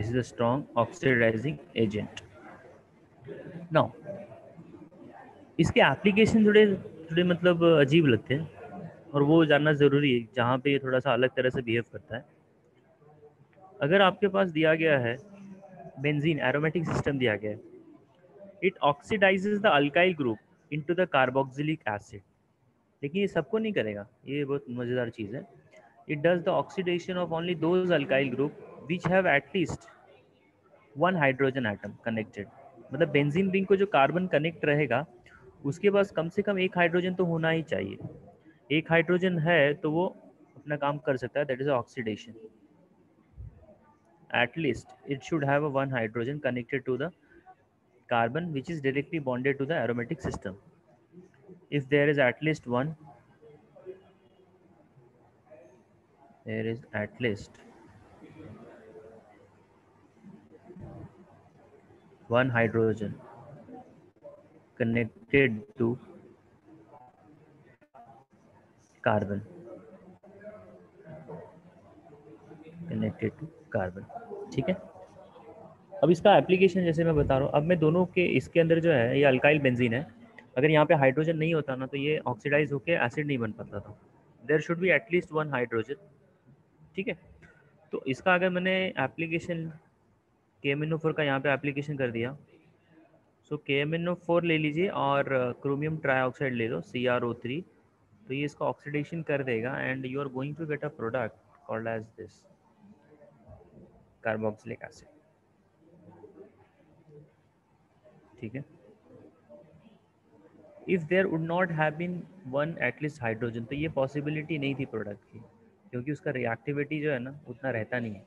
This is a strong oxidising agent. Now इसके application थोड़े थोड़े मतलब अजीब लगते हैं और वो जानना ज़रूरी है जहाँ पे ये थोड़ा सा अलग तरह से बिहेव करता है। अगर आपके पास दिया गया है बेंजीन एरोमेटिक सिस्टम दिया गया है, it oxidises the alkyl group into the carboxylic acid. लेकिन ये सबको नहीं करेगा, ये बहुत मज़ेदार चीज़ है। It does the oxidation of only those alkyl group which have at least one hydrogen atom connected. मतलब बेंजीन रिंग को जो कार्बन कनेक्ट रहेगा उसके पास कम से कम एक हाइड्रोजन तो होना ही चाहिए। एक हाइड्रोजन है तो वो अपना काम कर सकता है, that is oxidation. At least it should have a one hydrogen connected to the carbon which is directly bonded to the aromatic system. If there is at least one, there is at least one hydrogen connected to carbon, connected to carbon, ठीक है। अब इसका application जैसे मैं बता रहा हूँ, अब मैं दोनों के इसके अंदर जो है ये अल्काइल बेंजीन है, अगर यहाँ पे हाइड्रोजन नहीं होता ना तो ये ऑक्सीडाइज होकर एसिड नहीं बन पाता था। There should be at least one hydrogen, ठीक है। तो इसका अगर मैंने एप्लीकेशन KMnO4 का यहाँ पे एप्लीकेशन कर दिया, सो KMnO4 ले लीजिए और क्रोमियम ट्राईऑक्साइड ले लो CrO3, तो ये इसका ऑक्सीडेशन कर देगा and you are going to get a product called as this carboxylic acid, ठीक है। If there would not have been one at least hydrogen, तो ये पॉसिबिलिटी नहीं थी प्रोडक्ट की, क्योंकि उसका रिएक्टिविटी जो है ना उतना रहता नहीं है।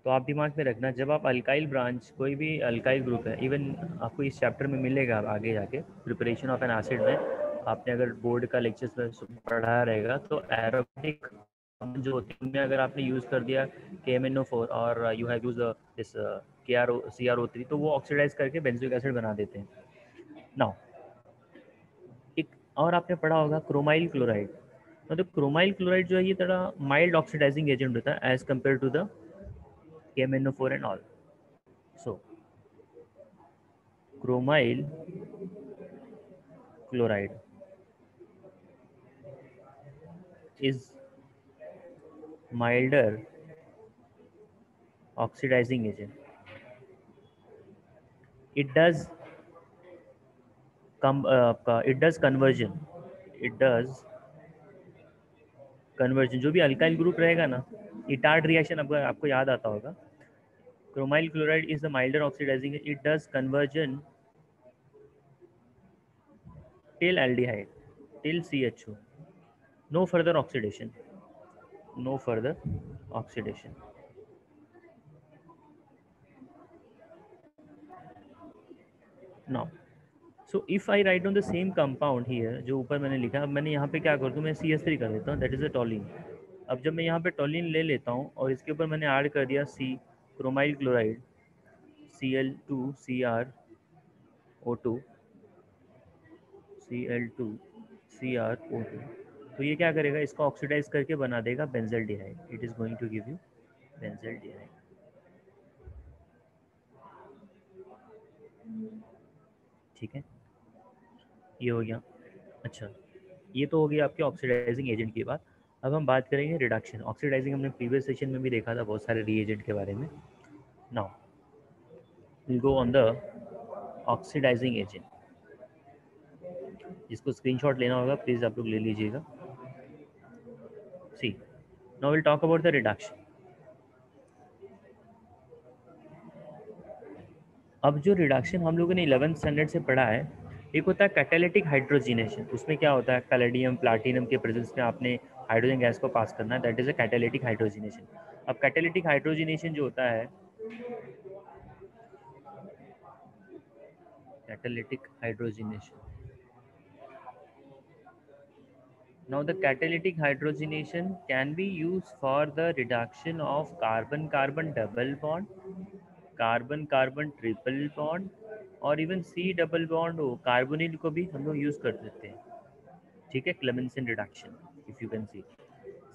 तो आप दिमाग में रखना, जब आप अल्काइल ब्रांच कोई भी अल्काइल ग्रुप है, इवन आपको इस चैप्टर में मिलेगा आगे जाके प्रिपरेशन ऑफ एन एसिड में, आपने अगर बोर्ड का लेक्चर्स में पढ़ा रहेगा तो एरोमेटिक जो होती है उनमें अगर आपने यूज़ कर दिया KMnO4 और you have use this CrO3, तो वो ऑक्सीडाइज करके बेंजोइक एसिड बना देते हैं। नाउ एक और आपने पढ़ा होगा क्रोमाइल क्लोराइड। मतलब क्रोमाइल क्लोराइड जो है ये थोड़ा माइल्ड ऑक्सीडाइजिंग एजेंट होता है as compare to the KMnO4 and all. So, chromyl chloride is milder oxidizing agent. It does it does conversion. It does conversion। जो भी अल्काइल ग्रुप रहेगा ना, इटार्ड रिएक्शन आपको याद आता होगा। Chromyl chloride is the milder oxidizing, it does conversion till aldehyde, till CHO. No further oxidation. No further oxidation. Now, so if I right on the same compound here, जो ऊपर मैंने लिखा, अब मैंने यहाँ पे क्या कर दूँ, मैं CH3 कर देता हूँ, दैट इज़ अ टॉलिन। अब जब मैं यहाँ पे टॉलिन ले लेता हूँ और इसके ऊपर मैंने ऐड कर दिया C chromyl chloride Cl2CrO2 Cl2CrO2, तो ये क्या करेगा, इसको ऑक्सीडाइज करके बना देगा benzaldehyde. It is going to give you benzaldehyde, ठीक है। ये हो गया। अच्छा, ये तो हो गया आपके ऑक्सीडाइजिंग एजेंट की बात। अब हम बात करेंगे रिडक्शन। ऑक्सीडाइजिंग हमने प्रीवियस सेशन में भी देखा था बहुत सारे रीएजेंट के बारे में। Now will go on the oxidizing agent. जिसको स्क्रीनशॉट लेना होगा प्लीज़ आप लोग ले लीजिएगा। See, now will talk about the reduction. अब जो रिडक्शन हम लोगों ने 11th स्टैंडर्ड से पढ़ा है, एक होता है कैटालिटिक हाइड्रोजिनेशन। उसमें क्या होता है, पैलेडियम प्लाटिनम के प्रेजेंस में आपने हाइड्रोजन गैस को पास करना है, that is a catalytic hydrogenation. अब कैटालिटिक हाइड्रोजिनेशन जो होता है, catalytic hydrogenation. Now the catalytic hydrogenation can be used for the reduction of carbon-carbon double bond, carbon-carbon triple bond और इवन C डबल बॉन्ड हो, carbonyl को भी हम लोग यूज़ कर देते हैं, ठीक है। Clemmensen reduction, if you can see,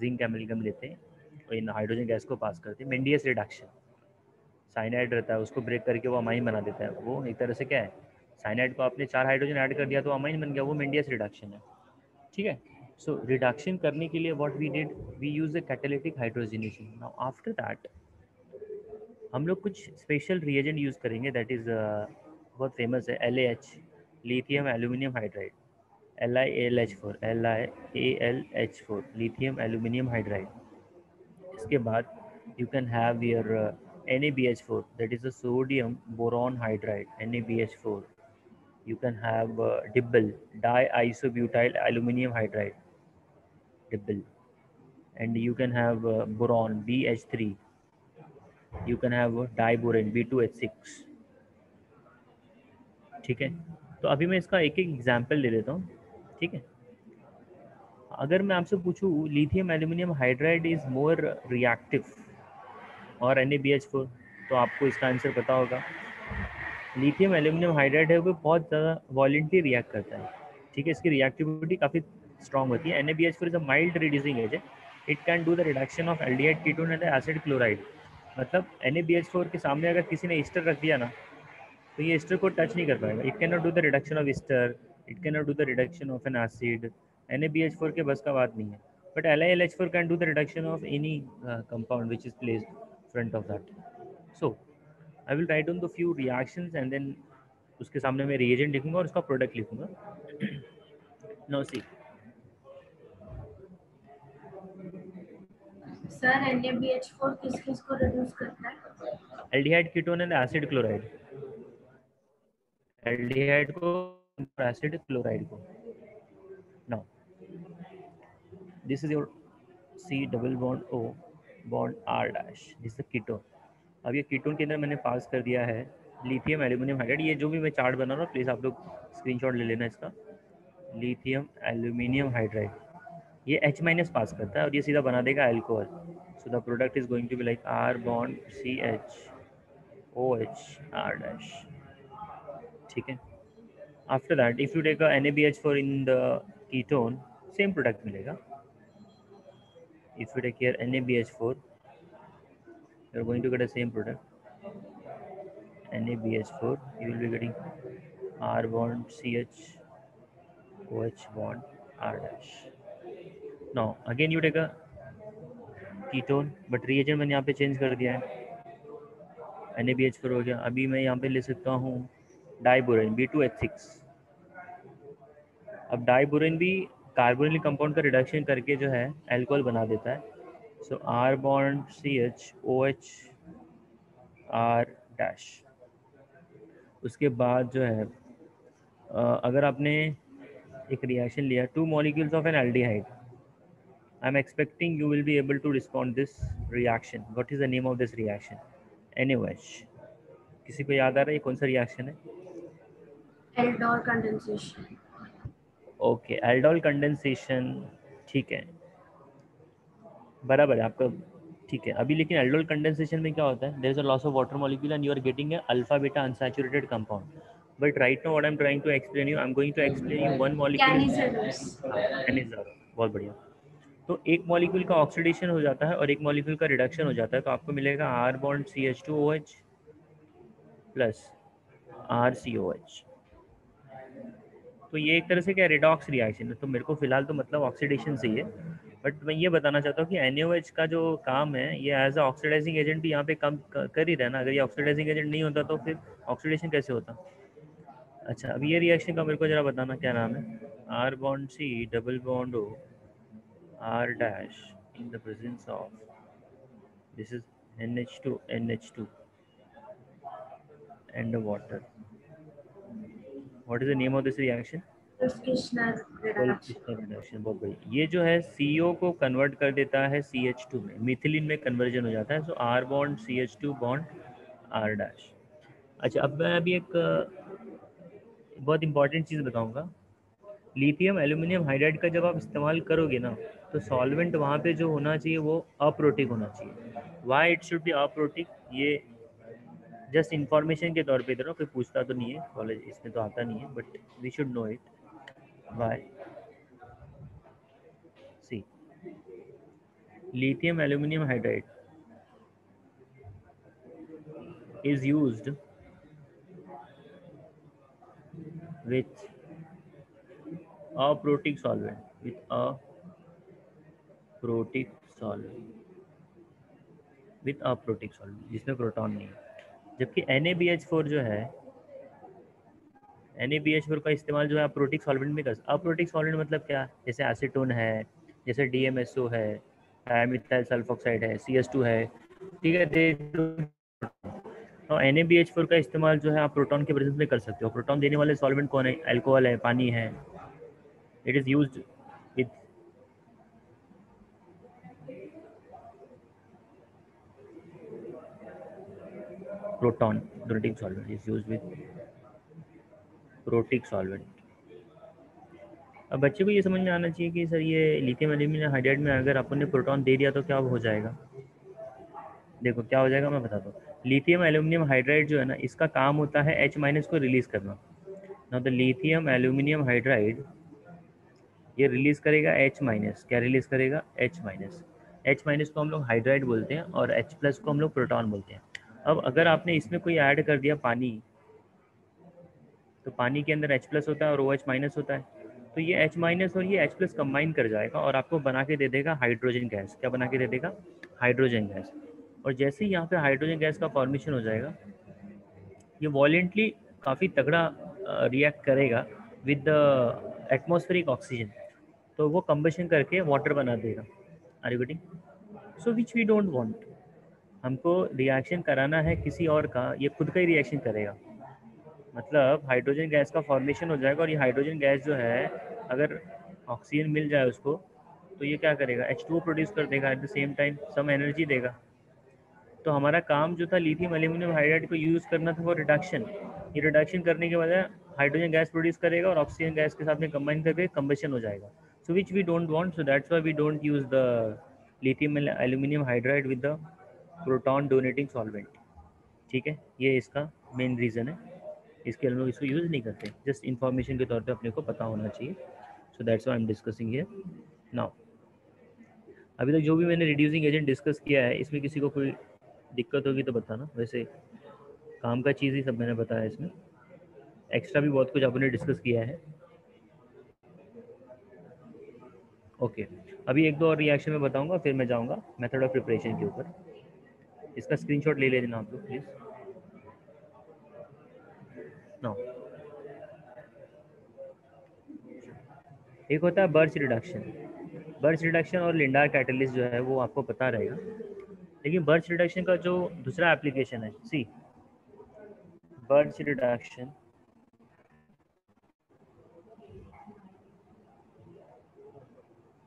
zinc amalgam लेते हैं और इन हाइड्रोजन गैस को पास करते हैं, मेंडियस रिडक्शन। साइनाइड रहता है, उसको ब्रेक करके वो अमाइन बना देता है। वो एक तरह से क्या है, साइनाइड को आपने 4 हाइड्रोजन ऐड कर दिया तो अमाइन बन गया, वो मेंडियस रिडक्शन है। ठीक है। सो रिडक्शन करने के लिए what we did, we use a catalytic hydrogenation. Now after that हम लोग कुछ स्पेशल रिएजेंट यूज़ करेंगे, दैट इज़ बहुत फेमस है, LaH, lithium aluminium hydride, LiAlH4, LiAlH4, lithium aluminium hydride. इसके बाद you can have your NaBH4, that is a sodium boron hydride, NaBH4. You can have DIBL, diisobutyl aluminum hydride, DIBL. And you can have boron, BH3. You can have diboron, B2H6. ठीक है। तो अभी मैं इसका एक एक example ले लेता हूँ। ठीक है। अगर मैं आपसे पूछूँ lithium aluminium hydride is more reactive और NaBH4, तो आपको इसका आंसर पता होगा। लिथियम एल्यूमिनियम हाइड्राइड है वो बहुत ज़्यादा वॉलेंटली रिएक्ट करता है। ठीक है। इसकी रिएक्टिविटी काफ़ी स्ट्रॉन्ग होती है। NaBH4 is a mild reducing agent, it can do the reduction of aldehyde ketone and acid chloride. मतलब NaBH4 के सामने अगर किसी ने ईस्टर रख दिया ना, तो ये ईस्टर को टच नहीं कर पाएगा। It can not do the reduction of ester, it can not do the reduction of an acid. NaBH4 के बस का बात नहीं है। But LiLH4 can do the reduction of any compound which is placed front of that. So I will write on the few reactions and then उसके सामने मैं reagent लिखूंगा और उसका प्रोडक्ट लिखूंगा। नो सी सर NaBH4 किस किस को रिड्यूस करता है? Aldehyde ketone and acid chloride. Aldehyde को, एसिड क्लोराइड को। Now this is your C double bond O bond R dash, this is ketone. अब ये कीटोन के अंदर मैंने पास कर दिया है लिथियम एल्यूमिनियम हाइड्राइड। ये जो भी मैं चार्ट बना रहा हूँ प्लीज़ आप लोग स्क्रीनशॉट ले लेना इसका। लिथियम एल्यूमिनियम हाइड्राइड ये H माइनस पास करता है और ये सीधा बना देगा alcohol. So the product is going to be like R bond CH OH R dash. ठीक है। After that if you take NaBH4 in the ketone, same product मिलेगा। If you take here NaBH4 you are going to get the same product, NaBH4, you will be getting R bond CH OH bond R dash. Now again you take a ketone, but reagent मैंने यहाँ पे change कर दिया है, NaBH4 हो गया। अभी मैं यहाँ पे ले सकता हूँ डाइबोरेन B2H6। अब डाइबोरेन भी कार्बोनिल कंपाउंड का रिडक्शन करके जो है अल्कोहल बना देता है। सो R bond CH OH R dash. उसके बाद जो है अगर आपने एक रिएक्शन लिया, 2 molecules of an aldehyde, I am expecting you will be able to respond this reaction. What is the name of this reaction? NaOH. किसी को याद आ रहा है ये कौन सा रिएक्शन है? Aldol condensation. Okay, aldol condensation. ठीक है, बराबर है आपका। ठीक है। अभी लेकिन एल्डोल कंडेंसेशन में क्या होता है, there is a loss of water molecule and you are getting a alpha beta unsaturated compound. But right now what I am trying to explain you, I am going to explain you one molecule. तो एक molecule का oxidation हो जाता है और एक molecule का reduction हो जाता है, तो आपको मिलेगा R bond CH2OH plus RCOH। तो ये एक तरह से क्या रिडॉक्स रिएक्शन है। तो मेरे को फिलहाल तो मतलब ऑक्सीडेशन से ही है, बट मैं ये बताना चाहता हूँ कि NaOH का जो काम है ये एज अ ऑक्सीडाइजिंग एजेंट भी यहाँ पे कम कर ही रहा है ना। अगर ये ऑक्सीडाइजिंग एजेंट नहीं होता तो फिर ऑक्सीडेशन कैसे होता। अच्छा, अब ये रिएक्शन का मेरे को जरा बताना क्या नाम है। R bond C double bond O R dash in the presence of, this is NH2 and the water. What is the name of this reaction? Kirchner reduction. Kirchner reduction। बहुत बढ़िया। ये जो है CO को कन्वर्ट कर देता है CH2 में, मिथिलीन में कन्वर्जन हो जाता है। सो R bond CH2 bond R dash. अच्छा, अब मैं अभी एक बहुत इंपॉर्टेंट चीज़ बताऊंगा। लिथियम एल्यूमिनियम हाइड्राइड का जब आप इस्तेमाल करोगे ना, तो सॉल्वेंट वहाँ पे जो होना चाहिए वो अप्रोटिक होना चाहिए। Why it should be aprotic, ये जस्ट इंफॉर्मेशन के तौर पे दे रहा हूँ, कोई पूछता तो नहीं है कॉलेज, इसमें तो आता नहीं है, but we should know it. Why, see lithium aluminium hydride is used with aprotic solvent, with aprotic solvent, with aprotic solvent जिसमें प्रोटॉन नहीं है। जबकि NaBH4 जो है, NaBH4 का इस्तेमाल जो है अप्रोटिक सॉल्वेंट में कर, अप्रोटिक सॉल्वेंट मतलब क्या, जैसे एसीटोन है, जैसे DMSO है, डायमिथाइल सल्फोक्साइड है, CS2 है, ठीक है। तो NaBH4 का इस्तेमाल जो है आप प्रोटॉन के प्रेजेंस में कर सकते हो। प्रोटॉन देने वाले सॉल्वेंट कौन है? अल्कोहल है, पानी है। It is used with proton donating solvent, is used with protic solvent. अब बच्चे को ये समझ में आना चाहिए कि सर ये लिथियम एल्यूमिनियम हाइड्राइड में अगर अपन ने प्रोटॉन दे दिया तो क्या हो जाएगा। देखो क्या हो जाएगा, मैं बताता हूँ। लिथियम एल्यूमिनियम हाइड्राइड जो है ना, इसका काम होता है H- को रिलीज करना। ना तो लिथियम एल्यूमिनियम हाइड्राइड ये रिलीज करेगा H-, क्या रिलीज करेगा? H-। H- को हम लोग हाइड्राइड बोलते हैं और H+ को हम लोग प्रोटॉन बोलते हैं। अब अगर आपने इसमें कोई ऐड कर दिया पानी, तो पानी के अंदर H+ होता है और OH- होता है, तो ये H- और ये H+ कंबाइन कर जाएगा और आपको बना के दे देगा हाइड्रोजन गैस। क्या बना के दे देगा? Hydrogen gas. और जैसे ही यहाँ पे हाइड्रोजन गैस का फॉर्मेशन हो जाएगा, ये वॉलेंटली काफ़ी तगड़ा रिएक्ट करेगा विद द एटमॉस्फेरिक ऑक्सीजन, तो वो कंबशन करके वाटर बना देगा। Are you getting? So which we don't want. हमको रिएक्शन कराना है किसी और का, ये खुद का ही रिएक्शन करेगा। मतलब हाइड्रोजन गैस का फॉर्मेशन हो जाएगा और ये हाइड्रोजन गैस जो है, अगर ऑक्सीजन मिल जाए उसको, तो ये क्या करेगा? H2O प्रोड्यूस कर देगा, at the same time some energy देगा। तो हमारा काम जो था लिथियम एल्यूमिनियम हाइड्राइड को यूज़ करना था वो रिडक्शन। ये रिडक्शन करने के बजाय हाइड्रोजन गैस प्रोड्यूस करेगा और ऑक्सीजन गैस के साथ में कंबाइन करके कंबशन हो जाएगा। So which we don't want, so that's why we don't use the lithium aluminium hydride with the proton donating solvent. ठीक है, ये इसका मेन रीज़न है। इसके हम लोग इसको यूज़ नहीं करते, जस्ट इन्फॉर्मेशन के तौर पे अपने को पता होना चाहिए। सो that's why I am discussing here now. अभी तक जो भी मैंने रिड्यूसिंग एजेंट डिस्कस किया है, इसमें किसी को कोई दिक्कत होगी तो बताना। वैसे काम का चीज़ ही सब मैंने बताया, इसमें एक्स्ट्रा भी बहुत कुछ आपने डिस्कस किया है। ओके, अभी एक दो और रिएक्शन में बताऊंगा, फिर मैं जाऊंगा मेथड ऑफ प्रिपरेशन के ऊपर। इसका स्क्रीनशॉट ले लेना आप लोग प्लीज़। नाउ एक होता है बर्च रिडक्शन। बर्च रिडक्शन और लिंडार कैटलिस्ट जो है वो आपको पता रहेगा, लेकिन बर्च रिडक्शन का जो दूसरा एप्लीकेशन है, सी बर्च रिडक्शन,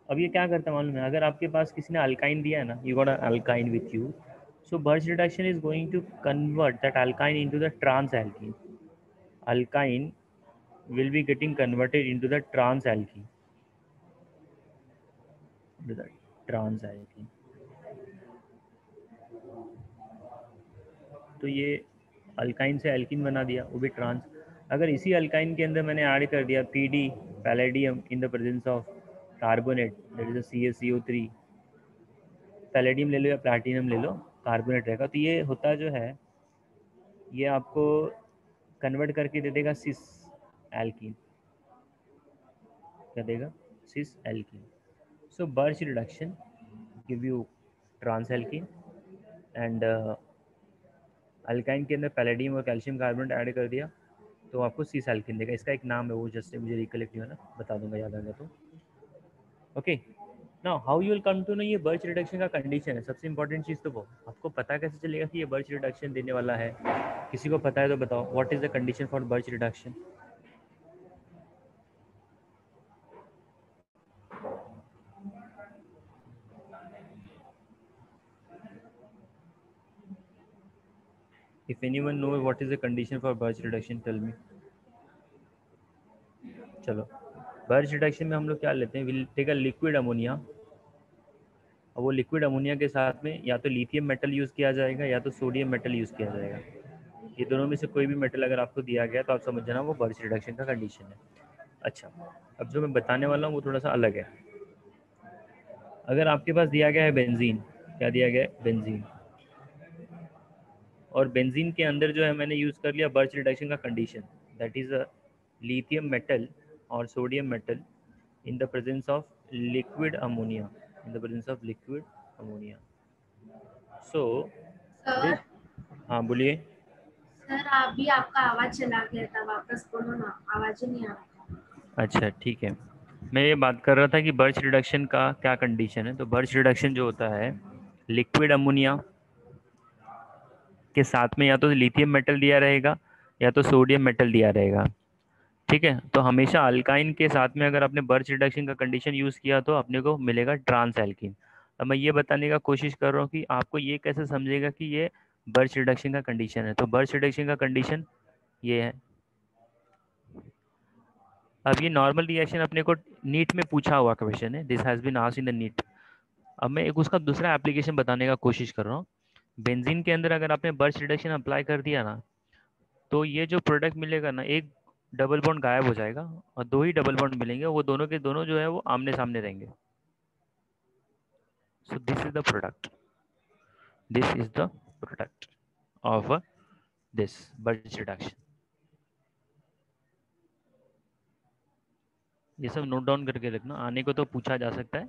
अब ये क्या करता है मालूम है? अगर आपके पास किसी ने अल्काइन दिया है ना, you got alkyne with you, so Birch reduction is going to convert that alkyne into the trans alkene. Alkyne will be getting converted into the trans alkene, into the trans alkene. तो ये alkyne से alkene बना दिया, वो भी trans. अगर इसी alkyne के अंदर मैंने ऐड कर दिया PD palladium in the presence of carbonate, that is a CaCO3, palladium ले लो या प्लैटिनम ले लो, कार्बोनेट रहेगा, तो ये होता जो है, ये आपको कन्वर्ट करके दे देगा सिस एल्कीन। क्या देगा? Cis alkene. So Birch reduction give you trans alkene, and alkyne के अंदर पैलेडियम और कैल्शियम कार्बोनेट ऐड कर दिया तो आपको सिस एल्कीन देगा। इसका एक नाम है, वो जस्ट मुझे रिकलेक्ट नहीं हो ना, बता दूंगा याद आएगा तो। Okay, now how you will come to know ये बर्च रिडक्शन का कंडीशन है। सबसे इंपॉर्टेंट चीज़ तो वो, आपको पता कैसे चलेगा कि ये बर्च रिडक्शन देने वाला है? किसी को पता है तो बताओ, what is the condition for birch reduction? If anyone knows what is the condition for Birch reduction, tell me. चलो, बर्च रिडक्शन में हम लोग क्या लेते हैं? Will take a liquid ammonia, और वो लिक्विड अमोनिया के साथ में या तो लिथियम मेटल यूज़ किया जाएगा या तो सोडियम मेटल यूज़ किया जाएगा। ये दोनों में से कोई भी मेटल अगर आपको दिया गया तो आप समझ जाना वो बर्च रिडक्शन का कंडीशन है। अच्छा, अब जो मैं बताने वाला हूँ वो थोड़ा सा अलग है। अगर आपके पास दिया गया है बेंजीन, क्या दिया गया है? बेंजीन। और बेंजीन के अंदर जो है मैंने यूज़ कर लिया बर्च रिडक्शन का condition, that is a lithium metal और sodium metal in the presence of liquid ammonia, in the presence of liquid ammonia. So this, sir हाँ बोलिए। सर अभी आपका आवाज चला गया था, वापस बोलो ना, आवाज ही नहीं आ रहा। अच्छा ठीक है, मैं ये बात कर रहा था कि बर्च रिडक्शन का क्या कंडीशन है। तो बर्च रिडक्शन जो होता है, लिक्विड अमोनिया के साथ में या तो लिथियम मेटल दिया रहेगा या तो सोडियम मेटल दिया रहेगा। ठीक है, तो हमेशा अल्काइन के साथ में अगर आपने बर्च रिडक्शन का कंडीशन यूज़ किया तो अपने को मिलेगा ट्रांस एल्कीन। अब मैं ये बताने का कोशिश कर रहा हूँ कि आपको ये कैसे समझेगा कि ये बर्च रिडक्शन का कंडीशन है। तो बर्च रिडक्शन का कंडीशन ये है। अब ये नॉर्मल रिएक्शन अपने को नीट में पूछा हुआ क्वेश्चन है, this has been asked in the NEET. अब मैं एक उसका दूसरा एप्लीकेशन बताने का कोशिश कर रहा हूँ। बेंजीन के अंदर अगर आपने बर्च रिडक्शन अप्लाई कर दिया ना, तो ये जो प्रोडक्ट मिलेगा ना, एक डबल बॉन्ड गायब हो जाएगा और दो ही डबल बॉन्ड मिलेंगे, वो दोनों के दोनों जो है वो आमने सामने रहेंगे। सो this is the product, this is the product of this birch reduction. ये सब नोट डाउन करके रखना, आने को तो पूछा जा सकता है,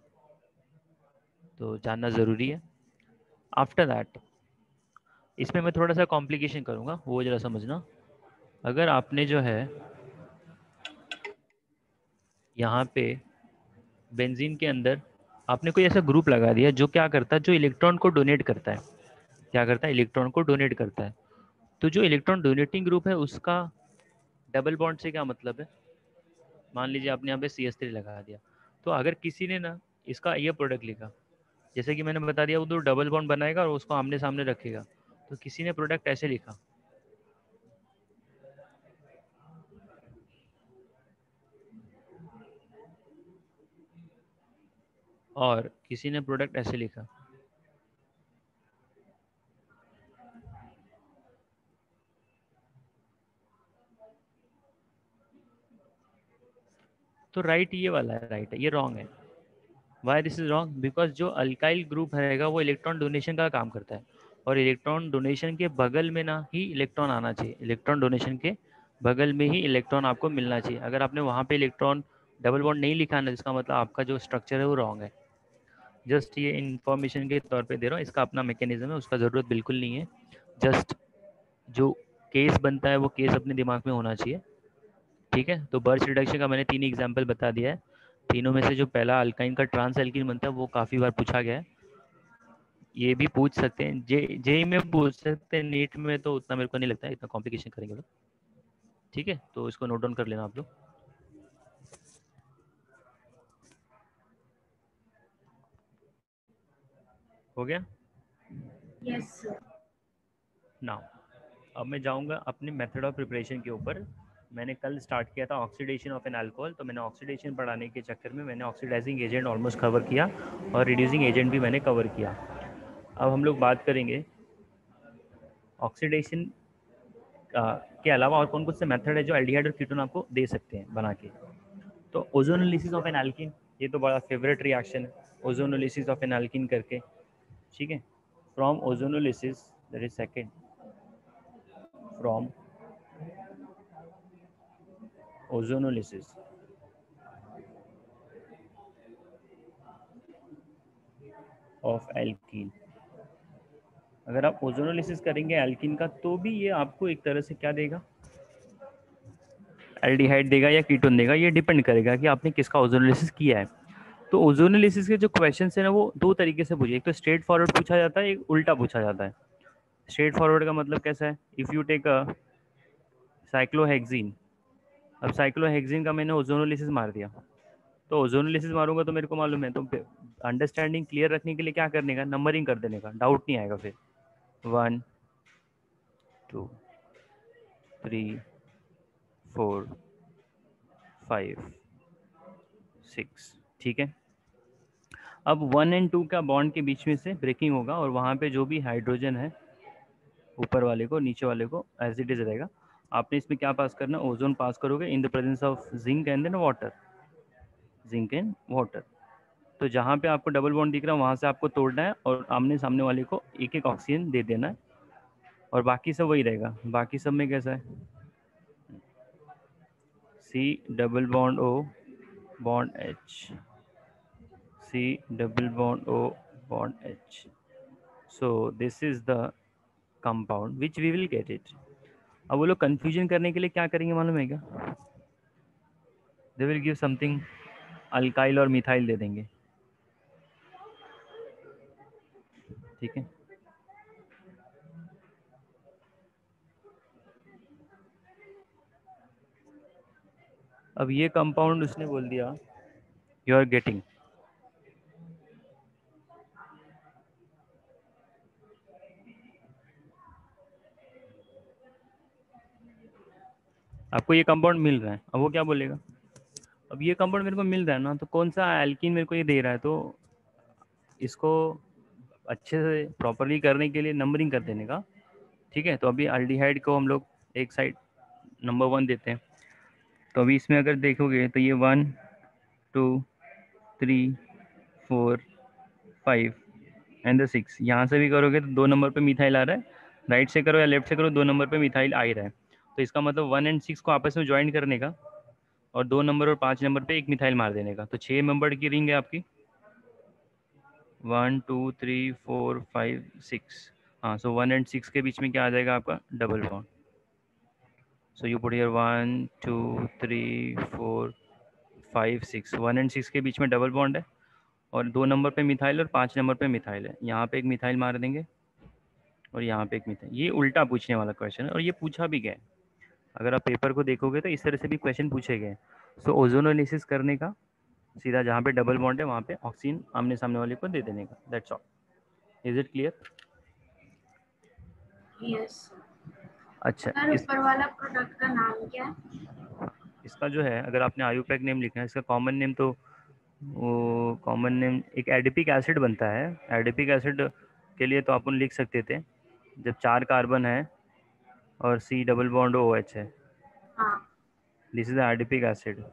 तो जानना ज़रूरी है। आफ्टर दैट इसमें मैं थोड़ा सा कॉम्प्लिकेशन करूँगा, वो ज़रा समझना। अगर आपने जो है यहाँ पे बेंजीन के अंदर आपने कोई ऐसा ग्रुप लगा दिया जो क्या करता है, जो इलेक्ट्रॉन को डोनेट करता है, क्या करता है, इलेक्ट्रॉन को डोनेट करता है। तो जो इलेक्ट्रॉन डोनेटिंग ग्रुप है उसका डबल बॉन्ड से क्या मतलब है। मान लीजिए आपने यहाँ पे CH3 लगा दिया, तो अगर किसी ने ना इसका ये प्रोडक्ट लिखा, जैसे कि मैंने बता दिया वो तो डबल बॉन्ड बनाएगा और उसको आमने सामने रखेगा, तो किसी ने प्रोडक्ट ऐसे लिखा और किसी ने प्रोडक्ट ऐसे लिखा, तो राइट ये वाला है, राइट है, ये रॉन्ग है। Why this is wrong, because जो अल्काइल ग्रुप रहेगा वो इलेक्ट्रॉन डोनेशन का काम करता है, और इलेक्ट्रॉन डोनेशन के बगल में ना ही इलेक्ट्रॉन आना चाहिए, इलेक्ट्रॉन डोनेशन के बगल में ही इलेक्ट्रॉन आपको मिलना चाहिए। अगर आपने वहाँ पे इलेक्ट्रॉन डबल बॉन्ड नहीं लिखा ना, जिसका मतलब आपका जो स्ट्रक्चर है वो रॉन्ग है। जस्ट ये इन्फॉर्मेशन के तौर पे दे रहा हूँ, इसका अपना मैकेनिज्म है, उसका ज़रूरत बिल्कुल नहीं है। जस्ट जो केस बनता है वो केस अपने दिमाग में होना चाहिए। ठीक है, तो बर्च रिडक्शन का मैंने 3 एग्जाम्पल बता दिया है। तीनों में से जो पहला अल्काइन का ट्रांस एल्कीन बनता है वो काफ़ी बार पूछा गया है, ये भी पूछ सकते हैं, जेई में पूछ सकते हैं, नीट में तो उतना मेरे को नहीं लगता है इतना कॉम्प्लिकेशन करेंगे लोग। ठीक है, तो इसको नोट डाउन कर लेना आप लोग। हो गया यस सर। नाउ। अब मैं जाऊंगा अपने मेथड ऑफ प्रिपरेशन के ऊपर। मैंने कल स्टार्ट किया था ऑक्सीडेशन ऑफ एन अल्कोहल, तो मैंने ऑक्सीडेशन पढ़ाने के चक्कर में मैंने ऑक्सीडाइजिंग एजेंट ऑलमोस्ट कवर किया और रिड्यूसिंग एजेंट भी मैंने कवर किया। अब हम लोग बात करेंगे ऑक्सीडेशन के अलावा और कौन कौन से मेथड है जो एल्डिहाइड और कीटोन आपको दे सकते हैं बना के। तो ओजोनोलिसिस ऑफ एन एल्कीन, ये तो बड़ा फेवरेट रिएक्शन है, ओजोनोलिसिस ऑफ एन एल्कीन करके। ठीक है, from ozonolysis, that is second, from ozonolysis of alkene, अगर आप ओजोनोलिसिस करेंगे एल्कीन का तो भी ये आपको एक तरह से क्या देगा, एल्डिहाइड देगा या कीटोन देगा, ये डिपेंड करेगा कि आपने किसका ओजोनोलिसिस किया है। तो ओजोनोलिसिस के जो क्वेश्चन है ना वो दो तरीके से पूछे, एक तो स्ट्रेट फॉरवर्ड पूछा जाता है, एक उल्टा पूछा जाता है। स्ट्रेट फॉरवर्ड का मतलब कैसा है, if you take a cyclohexene, अब साइक्लोहेक्सिन का मैंने ओजोनोलिसिस मार दिया, तो ओजोनोलिसिस मारूंगा तो मेरे को मालूम है, तो अंडरस्टैंडिंग क्लियर रखने के लिए क्या करने का, नंबरिंग कर देने का, डाउट नहीं आएगा फिर। 1 2 3 4 5 6, ठीक है। अब 1 और 2 का बॉन्ड के बीच में से ब्रेकिंग होगा और वहाँ पे जो भी हाइड्रोजन है ऊपर वाले को नीचे वाले को एज इट इज रहेगा। आपने इसमें क्या पास करना, ओजोन पास करोगे in the presence of zinc and then water, zinc and water. तो जहाँ पे आपको डबल बॉन्ड दिख रहा है वहाँ से आपको तोड़ना है और आमने सामने वाले को एक एक ऑक्सीजन दे देना है। और बाकी सब वही रहेगा। बाकी सब में कैसा है, C double bond O bond H, C double bond O bond H. So this is the compound which we will get it. अब वो लोग कंफ्यूजन करने के लिए क्या करेंगे मालूम है क्या, they will give something alkyl और मिथाइल दे देंगे, ठीक है। अब ये कंपाउंड उसने बोल दिया यू आर गेटिंग, आपको ये कंपाउंड मिल रहा है। अब वो क्या बोलेगा, अब ये कंपाउंड मेरे को मिल रहा है ना, तो कौन सा एल्कीन मेरे को ये दे रहा है, तो इसको अच्छे से प्रॉपरली करने के लिए नंबरिंग कर देने का, ठीक है। तो अभी अल्डिहाइड को हम लोग एक साइड नंबर 1 देते हैं। तो अभी इसमें अगर देखोगे तो ये 1 2 3 4 5 एंड द 6, यहाँ से भी करोगे तो 2 नंबर पे मिथाइल आ रहा है, राइट से करो या लेफ्ट से करो 2 नंबर पे मिथाइल आ ही रहा है। तो इसका मतलब 1 एंड 6 को आपस में ज्वाइन करने का और 2 नंबर और 5 नंबर पे एक मिथाइल मार देने का, तो 6 नंबर की रिंग है आपकी 1 2 3 4 5 6। हाँ, सो 1 एंड 6 के बीच में क्या आ जाएगा आपका double bond. So you put here 1 2 3 4 5 6, 1 and 6 के बीच में डबल बॉन्ड है और 2 नंबर पे मिथाइल और 5 नंबर पे मिथाइल है। यहाँ पे एक मिथाइल मार देंगे और यहाँ पे एक मिथाइल। ये उल्टा पूछने वाला क्वेश्चन है और ये पूछा भी गया है, अगर आप पेपर को देखोगे तो इस तरह से भी क्वेश्चन पूछे गए। सो ओजोनोलिसिस करने का सीधा जहाँ पे डबल बॉन्ड है वहाँ पे ऑक्सीजन आमने सामने वाले को दे देने का, that's all. Is it clear? Yes. अच्छा, सर ऊपर वाला प्रोडक्ट का नाम क्या है? इसका जो है अगर आपने आयुपैक नेम लिखना है, इसका कॉमन नेम तो वो कॉमन नेम एक एडिपिक एसिड बनता है। एडिपिक एसिड के लिए तो अपन लिख सकते थे जब 4 कार्बन है और C डबल बॉन्ड OH है, हाँ। This is adipic acid.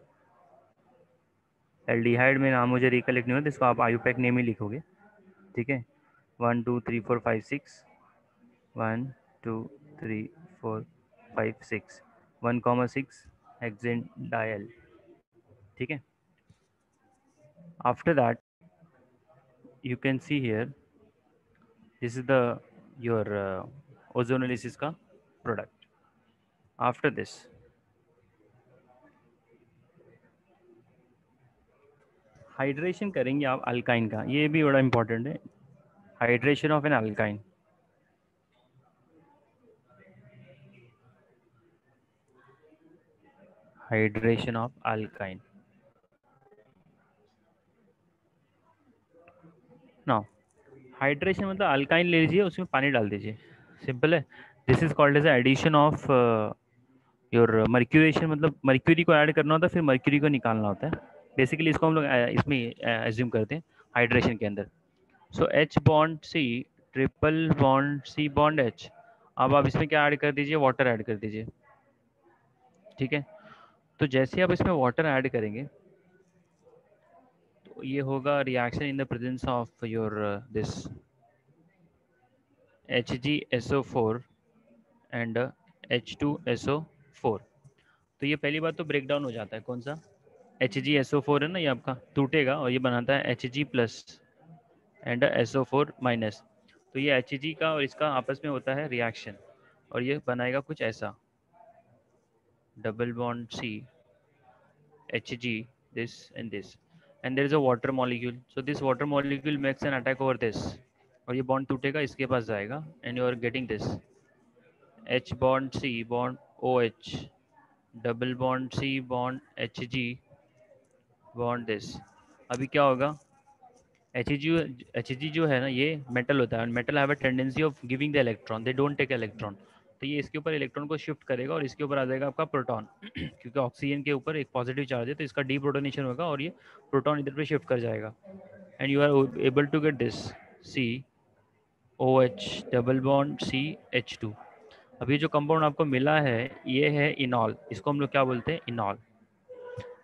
Aldehyde में नाम मुझे रिकलेक्ट नहीं होता, इसको आप आयुपैक नेम ही लिखोगे, ठीक है। 1 2 3 4 5 6, 1 2 3 4 5 6, 1,6 हेक्सेन डायल, ठीक है। After that you can see here this is the your ozonolysis का product. After this हाइड्रेशन करेंगे आप अल्काइन का, ये भी बड़ा इंपॉर्टेंट है, hydration of an alkyne. Hydration of alkyne now, hydration मतलब अल्काइन ले लीजिए उसमें पानी डाल दीजिए, सिंपल है। This is called as addition of your mercuration, मतलब मर्क्यूरी को ऐड करना होता है फिर मर्क्यूरी को निकालना होता है। बेसिकली इसको हम लोग इसमें एज्यूम करते हैं हाइड्रेशन के अंदर। सो H bond C triple bond C bond H। अब आप इसमें क्या ऐड कर दीजिए, वाटर ऐड कर दीजिए, ठीक है। तो जैसे आप इसमें वाटर ऐड करेंगे तो ये होगा reaction in the presence of your this HgSO4 एंड H2SO4। तो ये पहली बात तो ब्रेक डाउन हो जाता है, कौन सा HgSO4 है ना, ये आपका टूटेगा और ये बनाता है Hg plus and SO4 minus. तो ये Hg का और इसका आपस में होता है रिएक्शन और ये बनाएगा कुछ ऐसा, double bond C Hg this and this, and there is a water molecule, so this water molecule makes an attack over this और ये बॉन्ड टूटेगा इसके पास जाएगा and you are getting this H bond C bond OH double bond C bond Hg bond this. अभी क्या होगा, Hg जो है ना ये मेटल होता है, metal have a tendency of giving the electron, they don't take electron. तो ये इसके ऊपर इलेक्ट्रॉन को शिफ्ट करेगा और इसके ऊपर आ जाएगा आपका प्रोटॉन क्योंकि ऑक्सीजन के ऊपर एक पॉजिटिव चार्ज है तो इसका डी प्रोटोनेशन होगा और ये प्रोटॉन इधर पे शिफ्ट कर जाएगा and you are able to get this C OH double bond C H2। अभी जो कंपाउंड आपको मिला है ये है इनॉल, इसको हम लोग क्या बोलते हैं, enol.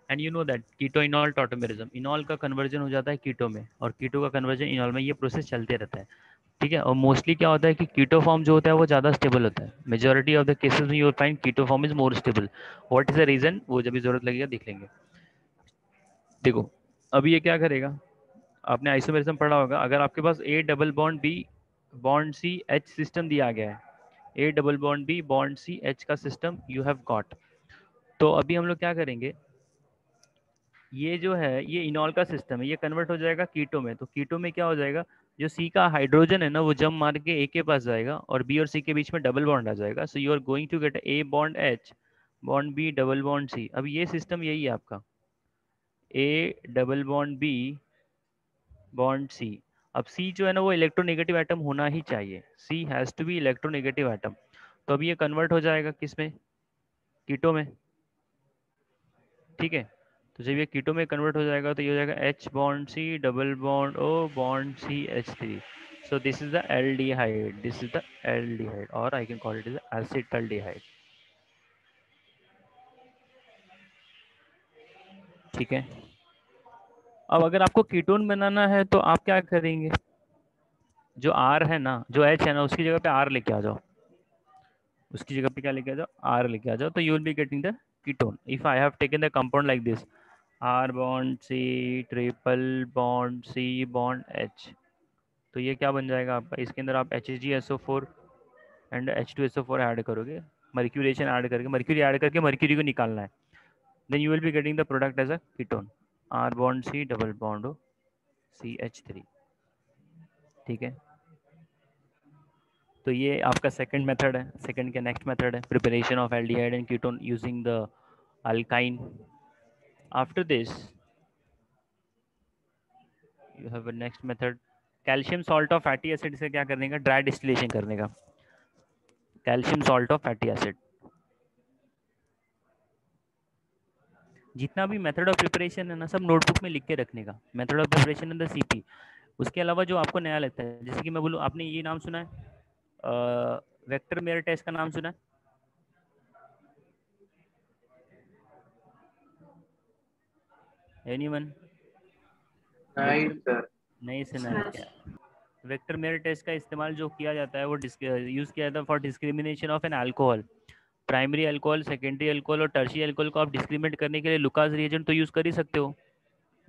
And you know that keto enol tautomerism, enol का कन्वर्जन हो जाता है कीटो में और कीटो का कन्वर्जन इनॉल में, ये प्रोसेस चलते रहता है। ठीक है। और मोस्टली क्या होता है कि कीटो फॉर्म जो होता है वो ज़्यादा स्टेबल होता है, मेजोरिटी ऑफ द केसेस में you will find keto form is more stable. What is the reason, वो जब भी जरूरत लगेगा देख लेंगे। देखो अभी ये क्या करेगा, आपने आइसोमेरिज्म पढ़ा होगा, अगर आपके पास A double bond B bond C H system दिया गया है, A double bond B bond C H का सिस्टम यू हैव गॉट। तो अभी हम लोग क्या करेंगे, ये जो है ये इनॉल का सिस्टम है, ये कन्वर्ट हो जाएगा कीटो में। तो कीटो में क्या हो जाएगा, जो सी का हाइड्रोजन है ना वो जम मार के ए के पास जाएगा और बी और सी के बीच में डबल बॉन्ड आ जाएगा। So you are going to get A bond H bond B double bond C. अब ये सिस्टम यही है आपका, A double bond B bond C. अब सी जो है ना वो इलेक्ट्रोनेगेटिव एटम होना ही चाहिए, C has to be electronegative atom. तो अभी ये कन्वर्ट हो जाएगा किस में, कीटो में। ठीक है। तो जब ये कीटो में कन्वर्ट हो जाएगा तो ये हो जाएगा H bond C double bond O bond C H three. So this is the aldehyde, this is the aldehyde, और I can call it is acetaldehyde. ठीक है। अब अगर आपको कीटोन बनाना है तो आप क्या करेंगे, जो आर है ना, जो एच है ना, उसकी जगह पे आर लेके आ जाओ, उसकी जगह पे क्या लेके आ जाओ, आर लेके आ जाओ। तो you will be getting the ketone. If I have taken the compound like this, R bond C triple bond C bond H, तो ये क्या बन जाएगा आपका, इसके अंदर आप HgSO4 एंड H2SO4 ऐड करोगे, मर्क्यूरेशन ऐड करके, मर्क्यूरी ऐड करके मर्क्यूरी को निकालना है, then you will be getting the product as a ketone, R bond C double bond O CH3। ठीक है। तो ये आपका सेकंड मेथड है, सेकंड के नेक्स्ट मेथड है preparation of aldehyde and ketone using the alkyne. After this you have a next method, calcium salt of fatty acid से क्या करने का, ड्राई डिस्टिलेशन करने का, calcium salt of fatty acid. जितना भी मेथड ऑफ प्रिपरेशन है ना सब नोटबुक में लिख के रखने का, method of preparation in the CP। उसके अलावा जो आपको नया लगता है, जैसे कि मैं बोलूँ, आपने ये नाम सुना है वेक्टर मेयर टेस्ट का नाम सुना है, एनीवन? नहीं सर। नहीं सुना है हाँ क्या? वेक्टर मेयर टेस्ट का इस्तेमाल जो किया जाता है वो यूज़ किया जाता है for discrimination of an alcohol, primary alcohol, secondary alcohol और टर्शियरी अल्कोहल को आप डिस्क्रिमिनेट करने के लिए लुकास रिएजेंट तो यूज़ कर ही सकते हो,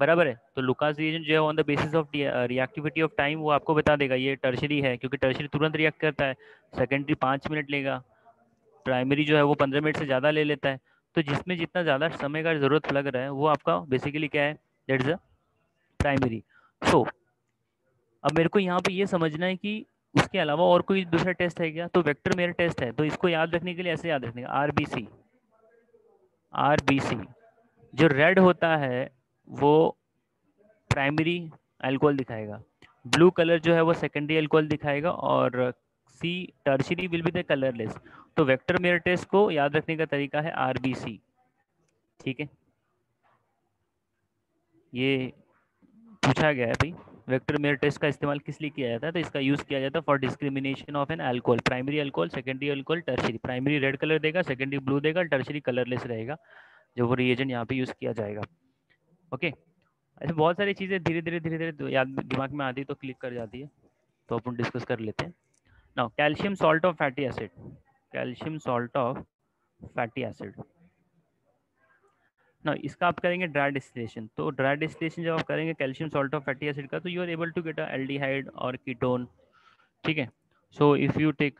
बराबर है। तो लुकास रिएजेंट जो है on the basis of reactivity of time वो आपको बता देगा ये टर्शरी है, क्योंकि टर्शरी तुरंत रिएक्ट करता है, सेकेंडरी 5 मिनट लेगा, प्राइमरी जो है वो 15 मिनट से ज़्यादा ले लेता है। तो जिसमें जितना ज़्यादा समय का ज़रूरत लग रहा है वो आपका बेसिकली क्या है, दैट इज अ प्राइमरी। सो अब मेरे को यहाँ पे ये समझना है कि उसके अलावा और कोई दूसरा टेस्ट है क्या, तो वेक्टर मेयर टेस्ट है। तो इसको याद रखने के लिए ऐसे याद रखने का, RBC, RBC जो रेड होता है वो प्राइमरी अल्कोहल दिखाएगा, ब्लू कलर जो है वो सेकेंडरी अल्कोहल दिखाएगा, और see tertiary will be the colourless. तो वेक्टर मेयर टेस्ट को याद रखने का तरीका है RBC। ठीक है, ये पूछा गया है भाई, वेक्टर मेयर टेस्ट का इस्तेमाल किस लिए किया जाता है, तो इसका यूज किया जाता है for discrimination of an alcohol, primary alcohol, secondary alcohol, tertiary. Primary red colour देगा, सेकेंडरी ब्लू देगा, टर्शरी कलरलेस रहेगा, जो वो रिएजेंट यहाँ पे यूज किया जाएगा। ओके, ऐसे बहुत सारी चीज़ें धीरे धीरे याद दिमाग में आती है तो क्लिक कर जाती है, तो अपन डिस्कस कर लेते हैं। Now calcium salt of fatty acid, calcium salt of fatty acid. No इसका आप करेंगे ड्राई डिस्टिलेशन। तो ड्राई डिस्टिलेशन जब आप करेंगे calcium salt of fatty acid का, तो you are able to get a aldehyde और कीटोन। ठीक है। So if you take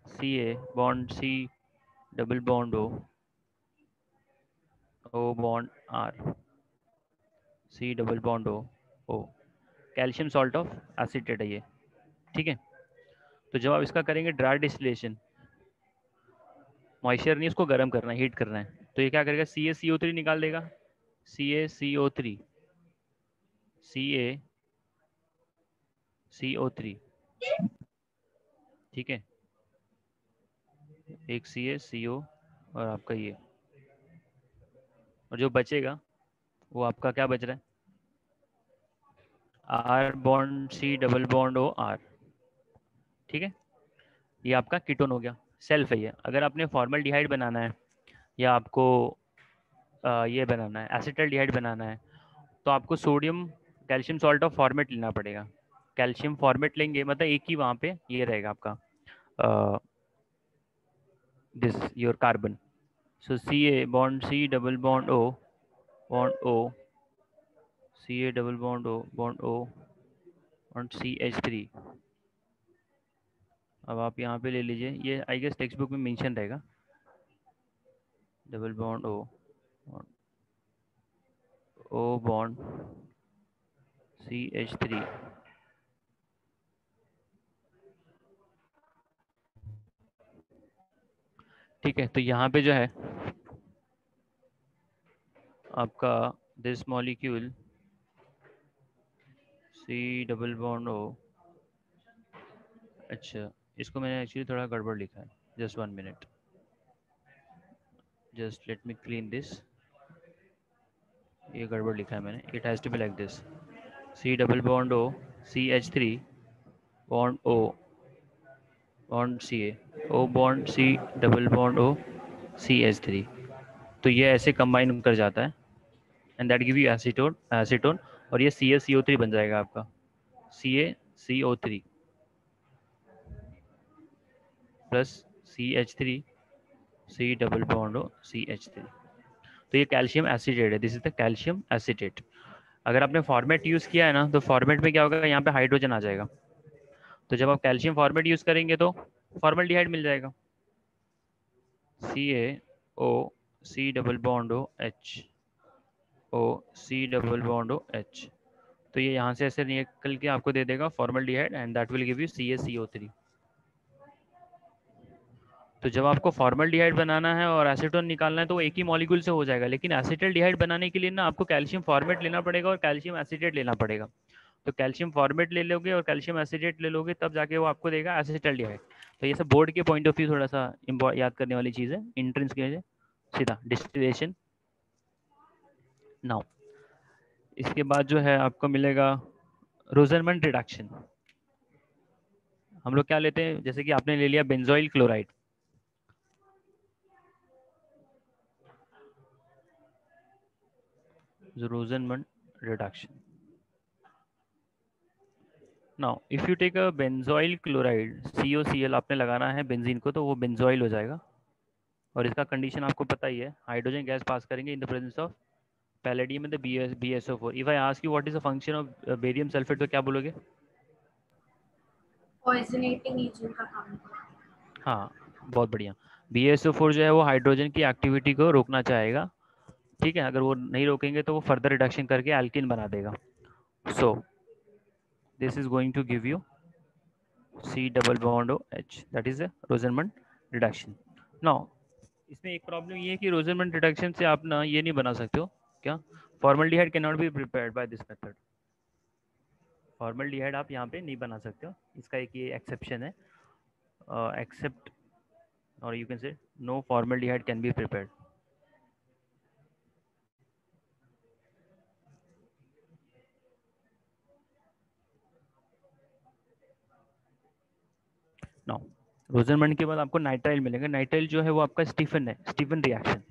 CA bond C double bond O bond R, C double bond O, calcium salt of acetate है ये। ठीक है। तो जब आप इसका करेंगे ड्राई डिस्टिलेशन, मॉइस्चर नहीं, इसको गर्म करना है, हीट करना है, तो ये क्या करेगा, CaCO3 निकाल देगा, CaCO3, CaCO3। ठीक है, एक CaCO और आपका ये, और जो बचेगा वो आपका क्या बच रहा है, R bond C double bond O R। ठीक है, ये आपका कीटोन हो गया, सेल्फ है ये। अगर आपने फॉर्मल्डिहाइड बनाना है या आपको ये बनाना है एसिटल्डिहाइड बनाना है, तो आपको sodium calcium salt of format लेना पड़ेगा। कैल्शियम फॉर्मेट लेंगे, मतलब एक ही वहाँ पे ये रहेगा आपका this your carbon. So Ca bond C double bond O Ca double bond O bond CH3. अब आप यहाँ पे ले लीजिए, ये आई गेस टेक्स्ट बुक में मेंशन रहेगा, double bond O bond CH3. ठीक है, तो यहाँ पे जो है आपका this molecule C double bond O. अच्छा, इसको मैंने एक्चुअली थोड़ा गड़बड़ लिखा है, just 1 minute, just let me clean this. ये गड़बड़ लिखा है मैंने, it has to be like this, C double bond O CH3 bond O bond Ca O bond C double bond O CH3. तो ये ऐसे कंबाइन कर जाता है and that give you acetone और ये CaCO3 बन जाएगा आपका, CaCO3 plus CH3 C double bond O CH3. तो ये कैल्शियम एसिटेट है, this is the calcium acetate. अगर आपने फॉर्मेट यूज़ किया है ना, तो फॉर्मेट में क्या होगा, यहाँ पे हाइड्रोजन आ जाएगा. तो जब आप कैल्शियम फॉर्मेट यूज़ करेंगे तो फॉर्मल्डिहाइड मिल जाएगा, CaO C double bond O H O C double bond O H. तो ये यहाँ से ऐसे निकल के आपको दे देगा formaldehyde and that will give you CaCO3. तो जब आपको फॉर्मल्डिहाइड बनाना है और एसीटोन निकालना है तो वो एक ही मॉलिक्यूल से हो जाएगा, लेकिन एसिटल्डिहाइड बनाने के लिए ना आपको कैल्शियम फॉर्मेट लेना पड़ेगा और कैल्शियम एसिटेट लेना पड़ेगा. तो कैल्शियम फॉर्मेट ले लोगे और कैल्शियम एसिटेट ले लोगे, तब जाके वो आपको देगा एसिटल्डिहाइड. तो ये सब बोर्ड के पॉइंट ऑफ व्यू थोड़ा सा याद करने वाली चीज़ है, एंट्रेंस के लिए सीधा डिस्टिलेशन. नाउ इसके बाद जो है आपको मिलेगा रोजरमन रिडक्शन. हम लोग क्या लेते हैं, जैसे कि आपने ले लिया benzoyl chloride, Rosenmund reduction. Now if you take a benzoyl chloride COCl आपने लगाना है बेंजीन को, तो वो बेंजोइल हो जाएगा. और इसका कंडीशन आपको पता ही है, हाइड्रोजन गैस पास करेंगे इन the presence of palladium and the BSO4. If I ask you what is the function of barium sulphate, तो क्या बोलोगे? पॉइजनेटिंग एजेंट का काम करता है। हाँ, बहुत बढ़िया. BSO4 जो है वो हाइड्रोजन की एक्टिविटी को रोकना चाहेगा, ठीक है. अगर वो नहीं रोकेंगे तो वो फर्दर रिडक्शन करके एल्किन बना देगा. So this is going to give you C double bond O H, that is Rosenmund reduction. Now इसमें एक प्रॉब्लम ये है कि रोजरमन रिडक्शन से आप ना ये नहीं बना सकते हो क्या, formaldehyde can not be prepared by this method. Formaldehyde आप यहाँ पे नहीं बना सकते हो, इसका एक ये एक्सेप्शन है, एक्सेप्ट और you can say no formaldehyde can be prepared. Now Rosenmund के बाद आपको नाइट्राइल मिलेगा. नाइट्राइल जो है वो आपका स्टीफन है, स्टीफन रिएक्शन.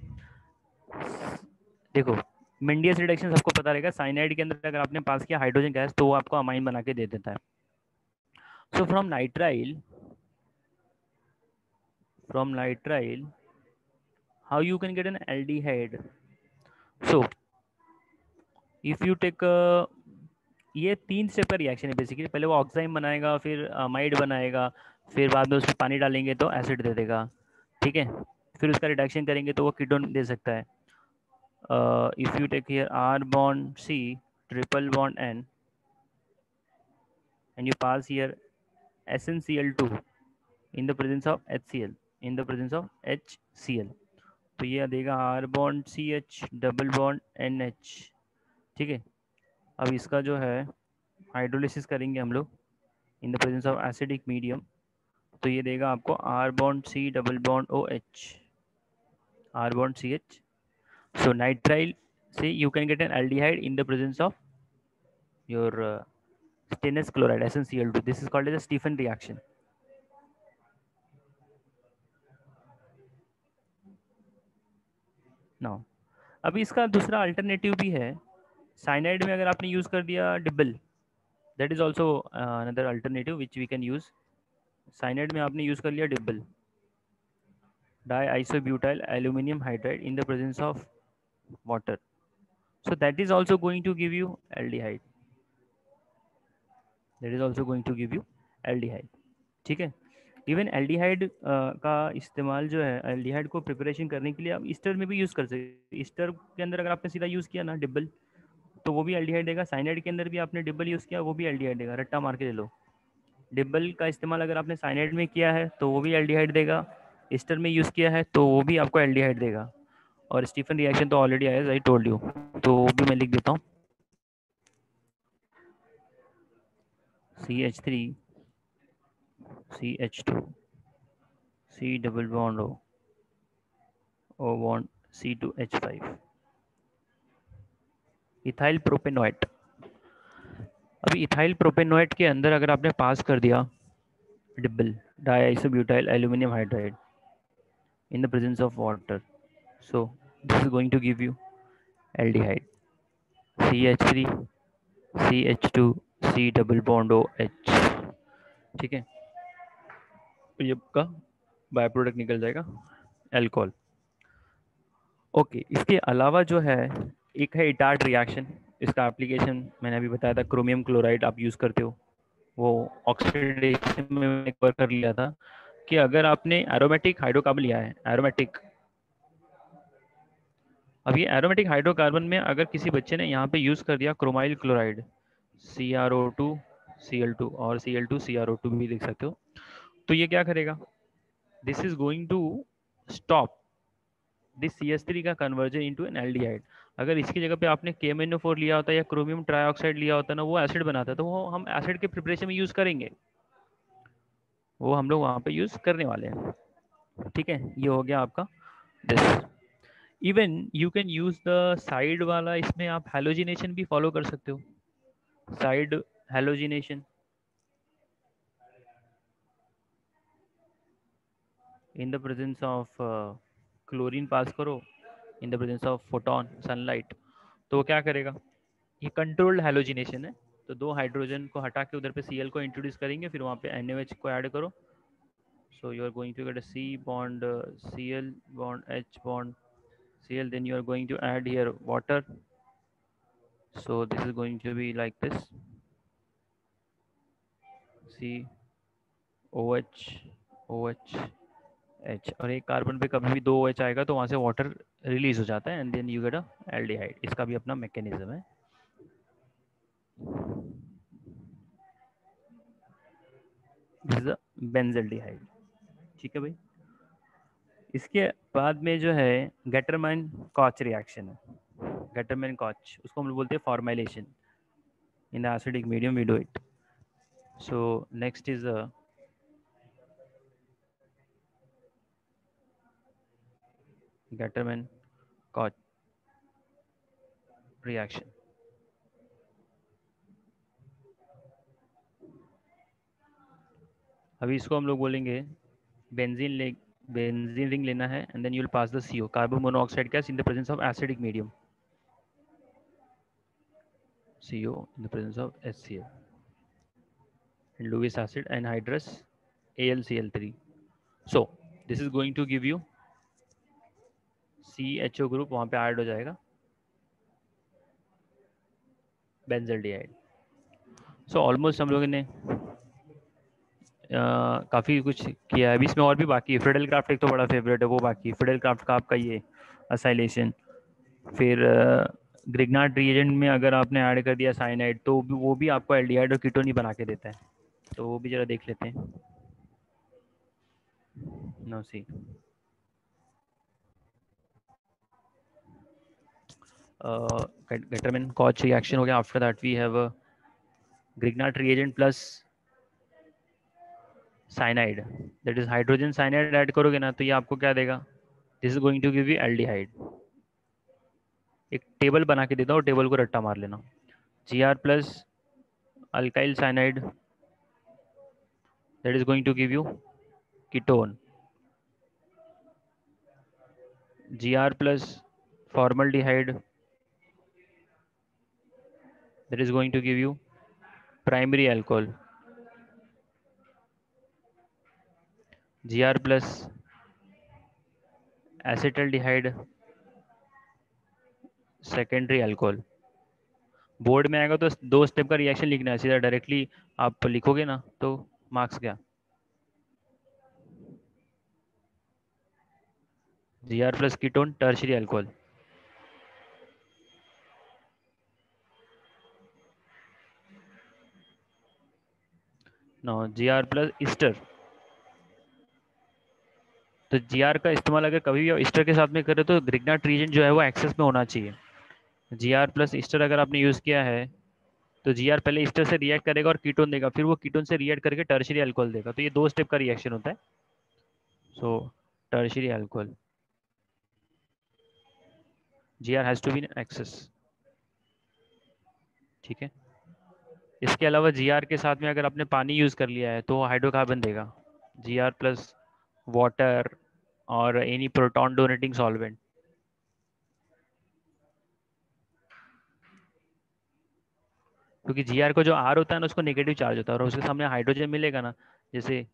देखो मेंडियस रिडक्शन सबको पता रहेगा, साइनाइड के अंदर अगर आपने पास किया हाइड्रोजन गैस तो वो आपको अमाइन बना के दे देता है. So from nitrile how you can get an aldehyde. So if you take ये 3 स्टेप का रिएक्शन है बेसिकली. पहले वो ऑक्साइम बनाएगा, फिर अमाइड बनाएगा, फिर बाद में उसमें पानी डालेंगे तो एसिड दे देगा, ठीक है. फिर उसका रिडक्शन करेंगे तो वो कीटोन दे सकता है. If you take here R bond C triple bond N and you pass here SnCl2 in the presence of HCl, तो ये देगा R bond CH double bond NH, ठीक है. अब इसका जो है हाइड्रोलिसिस करेंगे हम लोग in the presence of acidic medium, तो ये देगा आपको R bond C double bond OH, R bond CH. So nitrile से you can get an aldehyde in the presence of your stannous chloride SnCl2. This is called as a Stephen reaction. Now अभी इसका दूसरा alternative भी है. Cyanide में अगर आपने use कर दिया DIBAL, that is also another alternative which we can use. Cyanide में आपने यूज कर लिया DIBAL, di isobutyl aluminium hydride in the presence of water. So that is also going to give you aldehyde. That is also going to give you aldehyde. ठीक है. Even aldehyde का इस्तेमाल जो है, एल्डिहाइड को preparation करने के लिए आप ईस्टर में भी यूज़ कर सकते हैं. ईस्टर के अंदर अगर आपने सीधा यूज़ किया ना डिब्बल, तो वो भी एल्डिहाइड देगा. साइनाइड के अंदर भी आपने डिब्बल यूज़ किया, वो भी एल्डिहाइड देगा. रट्टा मार के ले लो. डिब्बल का इस्तेमाल अगर आपने साइनाइड में किया है तो वो भी एल्डिहाइड देगा. ईस्टर में यूज़ किया है तो वो भी आपको एल्डिहाइड देगा. और स्टीफन रिएक्शन तो ऑलरेडी आया, आई टोल्ड यू, तो वो भी मैं लिख देता हूँ. CH3 CH2 C double bond O bond C2H5 ethyl propanoate. अभी इथाइल प्रोपेनोएट के अंदर अगर आपने पास कर दिया DIBAL diisobutyl aluminium hydride in the presence of water, so this is going to give you aldehyde CH3 CH2 C double bond OH. ठीक है, तो ये आपका बाय प्रोडक्ट निकल जाएगा अल्कोहल. ओके, इसके अलावा जो है एक है इटार्ट रिएक्शन. इसका एप्लीकेशन मैंने अभी बताया था, क्रोमियम क्लोराइड आप यूज़ करते हो. वो ऑक्सीडेशन में मैंने कवर कर लिया था कि अगर आपने एरोमेटिक हाइड्रोकार्बन लिया है, एरोमेटिक, अब ये एरोमेटिक हाइड्रोकार्बन में अगर किसी बच्चे ने यहाँ पे यूज़ कर दिया क्रोमाइल क्लोराइड CrO2 Cl2 और Cl2 CrO2 भी देख सकते हो, तो ये क्या करेगा, this is going to stop this CH3 का कन्वर्जन इनटू एन एल्डिहाइड. अगर इसकी जगह पे आपने KMnO4 लिया होता या क्रोमियम ट्राइऑक्साइड लिया होता ना, वो एसिड बनाता, तो वो हम एसिड के प्रिपरेशन में यूज़ करेंगे, वो हम लोग वहाँ पे यूज़ करने वाले हैं. ठीक है, ये हो गया आपका this. Even you can use the side वाला, इसमें आप हेलोजिनेशन भी फॉलो कर सकते हो. Side halogenation in the presence of chlorine pass करो in the presence of photon sunlight, तो वो क्या करेगा, ये कंट्रोल्ड हेलोजिनेशन है. तो दो हाइड्रोजन को हटा के उधर पे Cl को इंट्रोड्यूस करेंगे, फिर वहाँ पे NaOH को ऐड करो. So you are going to get a C bond Cl bond H bond Cl, then you are going to add here water. So this is going to be like this, COH OH H, और एक carbon पे कभी भी दो OH आएगा तो वहाँ से वाटर रिलीज हो जाता है and then you get a aldehyde. इसका भी अपना मैकेनिज्म है. This is a benzaldehyde. ठीक है भाई. इसके बाद में जो है गैटरमैन कॉच रिएक्शन है. गैटरमैन कॉच, उसको हम लोग बोलते हैं formylation in the acidic medium, we do it. So next is Gattermann Koch reaction. अभी इसको हम लोग बोलेंगे बेंजीन रिंग लेना है and then you will pass the CO, carbon monoxide gas, in the presence of acidic medium, CO in the presence of HCl and Lewis acid anhydrous AlCl3. So this is going to give you CHO group, वहाँ पे add हो जाएगा benzaldehyde. So almost हम लोगों ने काफ़ी कुछ किया है. अभी इसमें और भी बाकी है. फ्रिडल क्राफ्ट एक तो बड़ा फेवरेट है, वो बाकी है. फ्रिडल क्राफ्ट का आपका ये असाइलेशन, फिर ग्रिग्नार्ड रिएजेंट में अगर आपने ऐड कर दिया साइनाइड तो वो भी आपको एल्डिहाइड और कीटोन ही बना के देता है, तो वो भी जरा देख लेते हैं. नो सी Gutterman Koch reaction हो गया. After that we have a Grignard reagent plus cyanide, that is hydrogen cyanide add करोगे ना तो ये आपको क्या देगा, this is going to give you aldehyde. एक टेबल बना के देता हूँ, टेबल को रट्टा मार लेना. Gr plus alkyl cyanide, that is going to give you ketone. Gr plus formaldehyde, that is going to give you primary alcohol, Gr plus acetaldehyde secondary alcohol. Board में आएगा तो 2 स्टेप का रिएक्शन लिखना है, सीधा डायरेक्टली आप लिखोगे ना तो मार्क्स क्या। Gr plus ketone tertiary alcohol, no Gr plus ester. तो Gr का इस्तेमाल अगर कभी भी ईस्टर के साथ में करें तो ग्रिग्नार्ड रीजन जो है वो एक्सेस में होना चाहिए। Gr प्लस ईस्टर अगर आपने यूज़ किया है तो Gr पहले ईस्टर से रिएक्ट करेगा और कीटोन देगा, फिर वो कीटोन से रिएक्ट करके टर्शियरी अल्कोहल देगा। तो ये 2 स्टेप का रिएक्शन होता है। So tertiary alcohol, Gr has to be in excess. ठीक है। इसके अलावा Gr के साथ में अगर आपने पानी यूज़ कर लिया है तो हाइड्रोकार्बन देगा, Gr प्लस वाटर और एनी प्रोटॉन डोनेटिंग सॉल्वेंट। क्योंकि Gr को जो R होता है ना उसको नेगेटिव चार्ज होता है और उसके सामने हाइड्रोजन मिलेगा ना। जैसे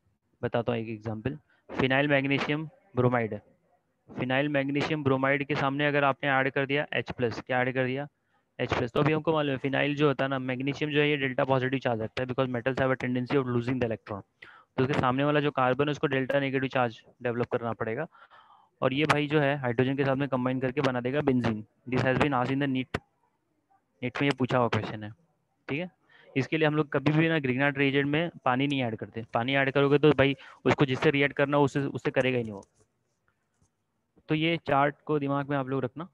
बताता हूँ एक एग्जांपल, फिनाइल मैग्नीशियम ब्रोमाइड है। फिनाइल मैग्नीशियम ब्रोमाइड के सामने अगर आपने ऐड कर दिया H प्लस, क्या ऐड कर दिया H प्लस, तो अभी हमको मालूम है फिनाइल जो होता है ना, मैग्नीशियम जो है ये डेल्टा पॉजिटिव चार्ज रखता है because metals have a tendency of losing the electron. तो उसके सामने वाला जो कार्बन है उसको डेल्टा नेगेटिव चार्ज डेवलप करना पड़ेगा और ये भाई जो है हाइड्रोजन के साथ में कंबाइन करके बना देगा benzene. This has been asked in the NEET, NEET में ये पूछा हुआ क्वेश्चन है। ठीक है। इसके लिए हम लोग कभी भी ना ग्रिग्नार्ड रिएजेंट में पानी नहीं ऐड करते। पानी ऐड करोगे तो भाई उसको जिससे रिएक्ट करना उससे उससे करेगा ही नहीं वो। तो ये चार्ट को दिमाग में आप लोग रखना।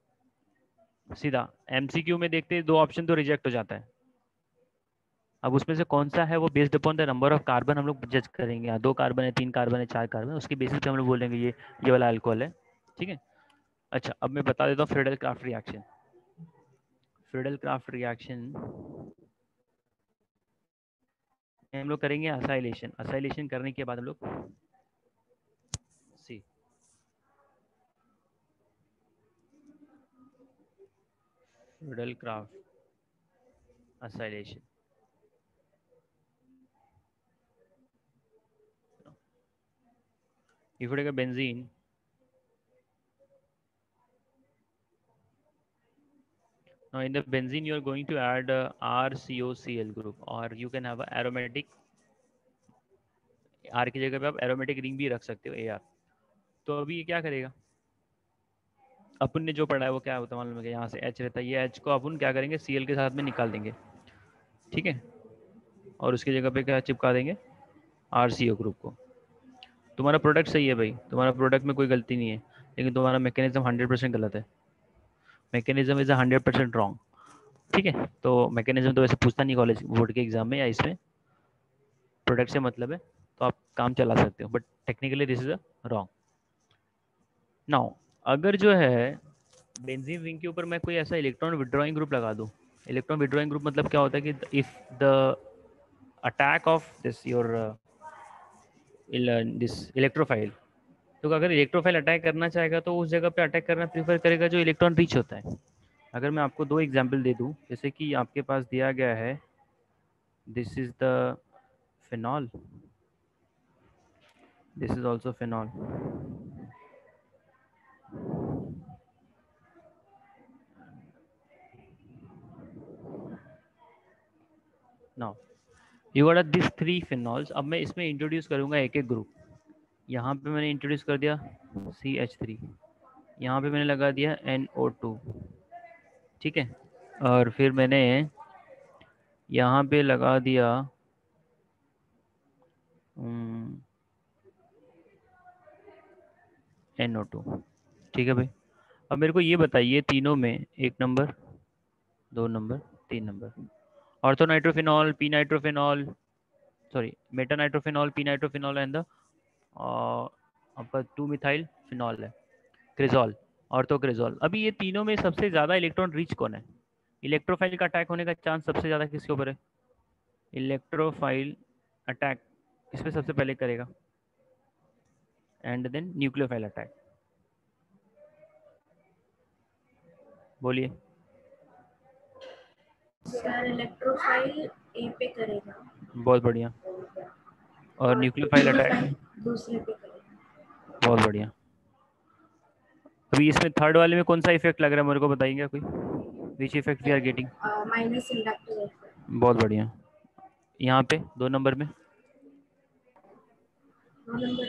सीधा एमसीक्यू में देखते दो ऑप्शन तो रिजेक्ट हो जाता है। अब उसमें से कौन सा है वो based upon the number of carbon हम लोग जज करेंगे। यहाँ 2 कार्बन है, 3 कार्बन है, 4 कार्बन है, उसके बेसिस पे हम लोग बोलेंगे ये वाला अल्कोहल है। ठीक है। अच्छा अब मैं बता देता हूँ Friedel craft reaction. Friedel craft reaction हम लोग करेंगे असाइलेशन। असाइलेशन करने के बाद हम लोग see Friedel Crafts acylation, if you take a benzene, now in the benzene you are going to add RCOCl group or you can have a aromatic, R की जगह पे आप aromatic ring भी रख सकते हो AR। तो अभी ये क्या करेगा, अपन ने जो पढ़ा है वो क्या होता है मालूम है, यहाँ से H रहता है, ये H को अपन क्या करेंगे Cl के साथ में निकाल देंगे। ठीक है। और उसकी जगह पे क्या चिपका देंगे RCO ग्रुप को। तुम्हारा प्रोडक्ट सही है भाई, तुम्हारा प्रोडक्ट में कोई गलती नहीं है, लेकिन तुम्हारा मैकेनिज्म 100% गलत है। Mechanism is 100% wrong. ठीक है। तो मैकेनिज्म तो वैसे पूछता नहीं कॉलेज बोर्ड के एग्जाम में या इसमें, प्रोडक्ट से मतलब है तो आप काम चला सकते हो, but technically this is a wrong. Now अगर जो है बेंजीन रिंग के ऊपर मैं कोई ऐसा इलेक्ट्रॉन विड्रॉइंग ग्रुप लगा दूं। इलेक्ट्रॉन विड्रॉइंग ग्रुप मतलब क्या होता है कि if the attack of this your this electrophile, तो अगर इलेक्ट्रोफाइल अटैक करना चाहेगा तो उस जगह पे अटैक करना प्रीफर करेगा जो इलेक्ट्रॉन रिच होता है। अगर मैं आपको 2 एग्जांपल दे दूं, जैसे कि आपके पास दिया गया है this is the phenol, this is also phenol. Now you got this 3 phenols. अब मैं इसमें इंट्रोड्यूस करूंगा एक एक ग्रुप। यहाँ पे मैंने इंट्रोड्यूस कर दिया CH3, यहाँ पे मैंने लगा दिया NO2। ठीक है। और फिर मैंने यहाँ पे लगा दिया NO2। ठीक है भाई। अब मेरे को ये बताइए तीनों में 1 number, 2 number, 3 number, ortho nitrophenol, P nitrophenol, sorry Meta nitrophenol, P nitrophenol and the आपका 2 मिथाइल फिनॉल है, क्रिजॉल, ऑर्थोक्रिजॉल। अभी ये तीनों में सबसे ज़्यादा इलेक्ट्रॉन रिच कौन है? इलेक्ट्रोफाइल का अटैक होने का चांस सबसे ज़्यादा किसके ऊपर है? इलेक्ट्रोफाइल अटैक किस पे सबसे पहले करेगा? And then nucleophile attack. बोलिए। सर इलेक्ट्रोफाइल ए पे करेगा बहुत बढ़िया। और और न्यूक्लियोफाइल अटैक, न्यूक्लियोफाइल दूसरे पे करेगा। बहुत बढ़िया। अभी इसमें थर्ड वाले में कौन सा इफेक्ट लग रहा है मेरे को बताएंगे कोई, which effect we are getting? Minus inductive effect. बहुत बढ़िया। यहाँ पे 2 नंबर में 2 नंबर